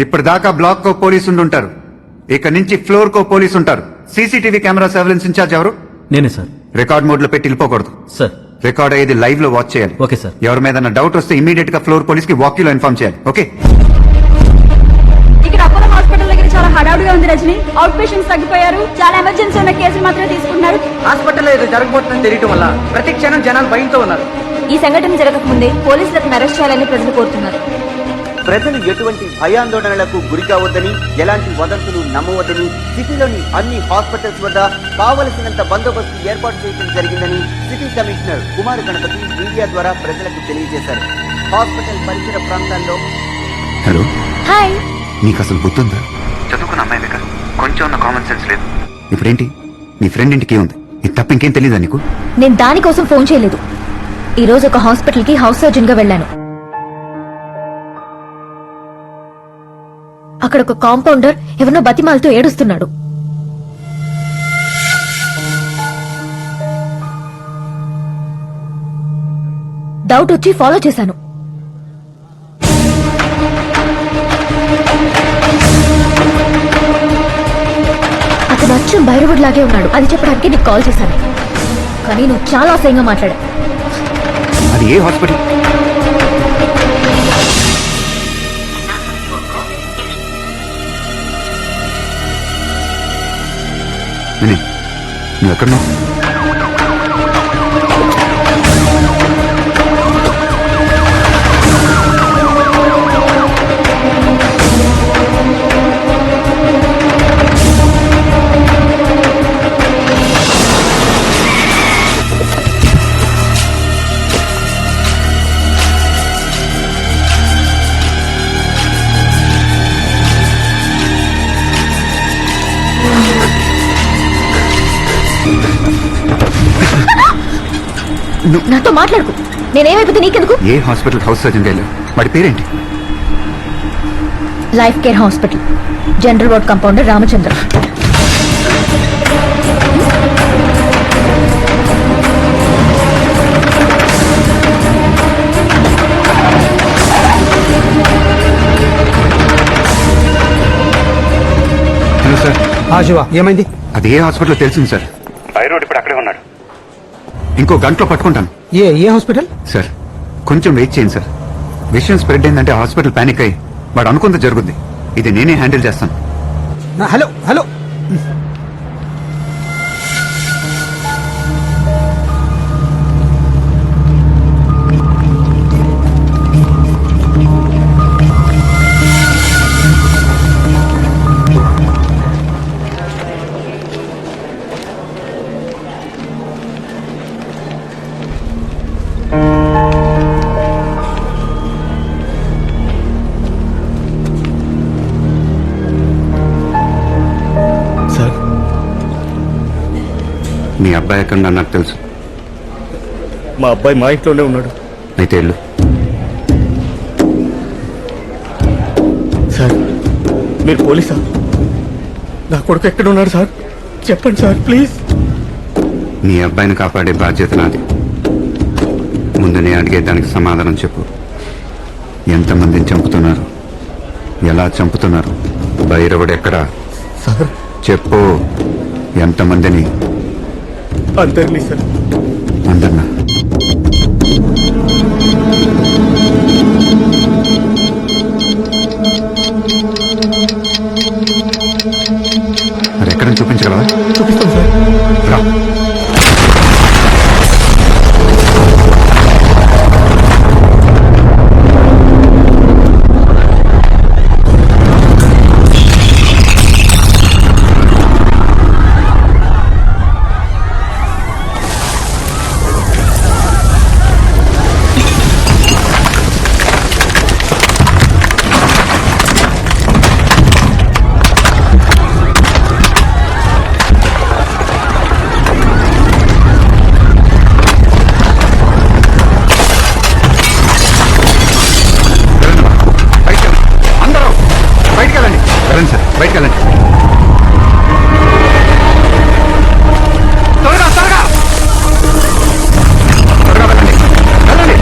ఇప్పటిదాకా బ్లాక్ కో పోలీసు ఉంటారు, ఇక నుంచి ఫ్లోర్ కో పోలీసు ఉంటారు. సీసీటీవీ కెమెరా సర్వేలెన్స్ ఇన్ఛార్జ్ ఎవరు? నేనే సార్. రికార్డ్ మోడ్ లో పెట్టి వెళ్ళిపోకూడదు సార్. రికార్డ్ అయ్యేది లైవ్ లో వాచ్ చేయాలి. Okay sir. ఎవరి మీద డౌట్ వస్తే ఇమీడియట్ గా ఫ్లోర్ పోలీస్ కి వాకీలో ఇన్ఫార్మ్ చేయాలి. ఓకే. ఇక్కడ అపోలో హాస్పిటల్ దగ్గర చాలా హడావుడిగా ఉంది రజని. Out patients తగ్గిపోయారు. చాలా ఎమర్జెన్సీ ఉన్న కేసులు మాత్రమే తీసుకుంటున్నారు. హాస్పిటల్లో ఏదో జరగబోతుందని తెలియటం వల్ల ప్రతి క్షణం జనాలు భయంతో ఉన్నారు. ఈ సంఘటన జరగకముందే పోలీసులకు అరెస్ట్ చేయాలని ప్రజలు కోరుతున్నారు. ప్రజలు ఎటువంటి భయాందోళనలకు గురి కావద్దని, ఎలాంటి వదంతులు నమ్మవద్దని సిటీలోని అన్ని హాస్పిటల్స్ వద్ద కావలసినంత బందోబస్తు ఏర్పాటు చేయడం జరిగిందని city commissioner Kumar Ganapathi media ద్వారా ప్రజలకు తెలియజేశారు. హాస్పిటల్ పరిసర ప్రాంతాల్లో హలో, హాయ్. నీకు అసలు గుర్తుందా? చదువుకున్న అమ్మాయి కదా, కొంచెం ఉన్న కామన్ సెన్స్ లేదు. ఇప్పుడేంటి, నీ ఫ్రెండ్ ఇంటికి ఉంది, ఇది తప్ప ఇంకేం తెలీదా నీకు? నేను దానికోసం ఫోన్ చేయలేదు. ఈ రోజు ఒక హాస్పిటల్ కి హౌస్ సర్జన్ గా వెళ్ళాను. అక్కడ ఒక కాంపౌండర్ ఎవరినో బతిమాలతో ఏడుస్తున్నాడు. డౌట్ వచ్చి ఫాలో చేశాను. అతను అచ్చం భైరవుడి లాగే ఉన్నాడు. అది చెప్పడానికి నీకు కాల్ చేశాను, కానీ నువ్వు చాలా అసహ్యంగా మాట్లాడా. అది ఏ హాస్పిటల్? నువ్వు ఎక్కడున్నావు? నాతో మాట్లాడుకు. నేనేమైపోతే నీకెందుకు? ఏ హాస్పిటల్ హౌస్ సర్జన్ వెళ్ళావు? వాడి పేరేంటి? Life care hospital, general ward compounder Ramachandra. Hello sir. Shiva, ఏమైంది? అది ఏ హాస్పిటల్ తెలిసింది సార్. భైరవుడు ఇప్పుడు అక్కడే ఉన్నాడు. ఇంకో గంటలో పట్టుకుంటాను. ఏ హాస్పిటల్? సార్ కొంచెం వెయిట్ చేయండి సార్. విషయం స్ప్రెడ్ అయిందంటే హాస్పిటల్ పానిక్ అయ్యి వాడు అనుకుంది జరుగుద్ది. ఇది నేనే హ్యాండిల్ చేస్తాను. హలో హలో, మీ అబ్బాయి ఎక్కడ నాకు తెలుసు. మా అబ్బాయి మా ఇంట్లోనే ఉన్నాడు. అయితే వెళ్ళు. సార్ మీరు పోలీసా? నా కొడుకు ఎక్కడ ఉన్నాడు సార్? చెప్పండి సార్ ప్లీజ్. నీ అబ్బాయిని కాపాడే బాధ్యత నాది. ముందు నేను అడిగే దానికి సమాధానం చెప్పు. ఎంతమందిని చంపుతున్నారు? ఎలా చంపుతున్నారు? భైరవుడు ఎక్కడా? సార్ చెప్పు. ఎంతమందిని? అందరినీ సార్. అందరినా? అందరూ బయటికి వెళ్ళండి. వెళ్ళండి సార్, బయటికి వెళ్ళండి. త్వరగా త్వరగా త్వరగా వెళ్ళండి, వెళ్ళండి.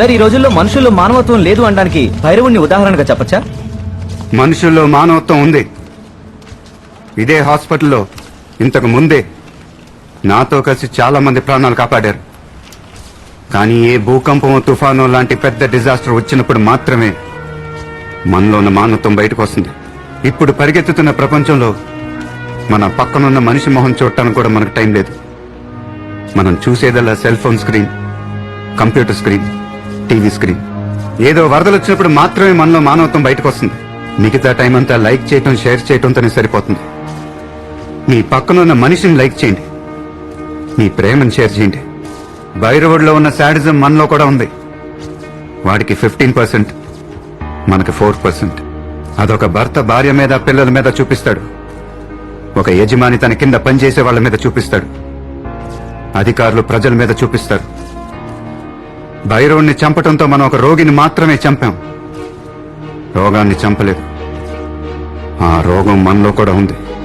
సార్ ఈ రోజుల్లో మనుషుల్లో మానవత్వం లేదు అనడానికి భైరవుణ్ణి ఉదాహరణగా చెప్పచ్చా? మనుషుల్లో మానవత్వం ఉంది. ఇదే హాస్పిటల్లో ఇంతకు ముందే నాతో కలిసి చాలా మంది ప్రాణాలు కాపాడారు. కానీ ఏ భూకంపం తుఫాను లాంటి పెద్ద డిజాస్టర్ వచ్చినప్పుడు మాత్రమే మనలో ఉన్న మానవత్వం బయటకు వస్తుంది. ఇప్పుడు పరిగెత్తుతున్న ప్రపంచంలో మన పక్కనున్న మనిషి మొహం చూడటానికి కూడా మనకు టైం లేదు. మనం చూసేదల్లా cell phone screen, computer screen, TV screen. ఏదో వరదలు వచ్చినప్పుడు మాత్రమే మనలో మానవత్వం బయటకు వస్తుంది. మిగతా టైం అంతా లైక్ చేయటం, షేర్ చేయటంతోనే సరిపోతుంది. మీ పక్కనున్న మనిషిని లైక్ చేయండి, మీ ప్రేమను షేర్ చేయండి. భైరవుడిలో ఉన్న శాడిజం మనలో కూడా ఉంది. వాడికి 15%, మనకి 4%. అదొక భర్త భార్య మీద, పిల్లల మీద చూపిస్తాడు. ఒక యజమాని తన కింద పనిచేసే వాళ్ళ మీద చూపిస్తాడు. అధికారులు ప్రజల మీద చూపిస్తారు. భైరవుణ్ణి చంపటంతో మనం ఒక రోగిని మాత్రమే చంపాం, రోగాన్ని చంపలేదు. ఆ రోగం మనలో కూడా ఉంది.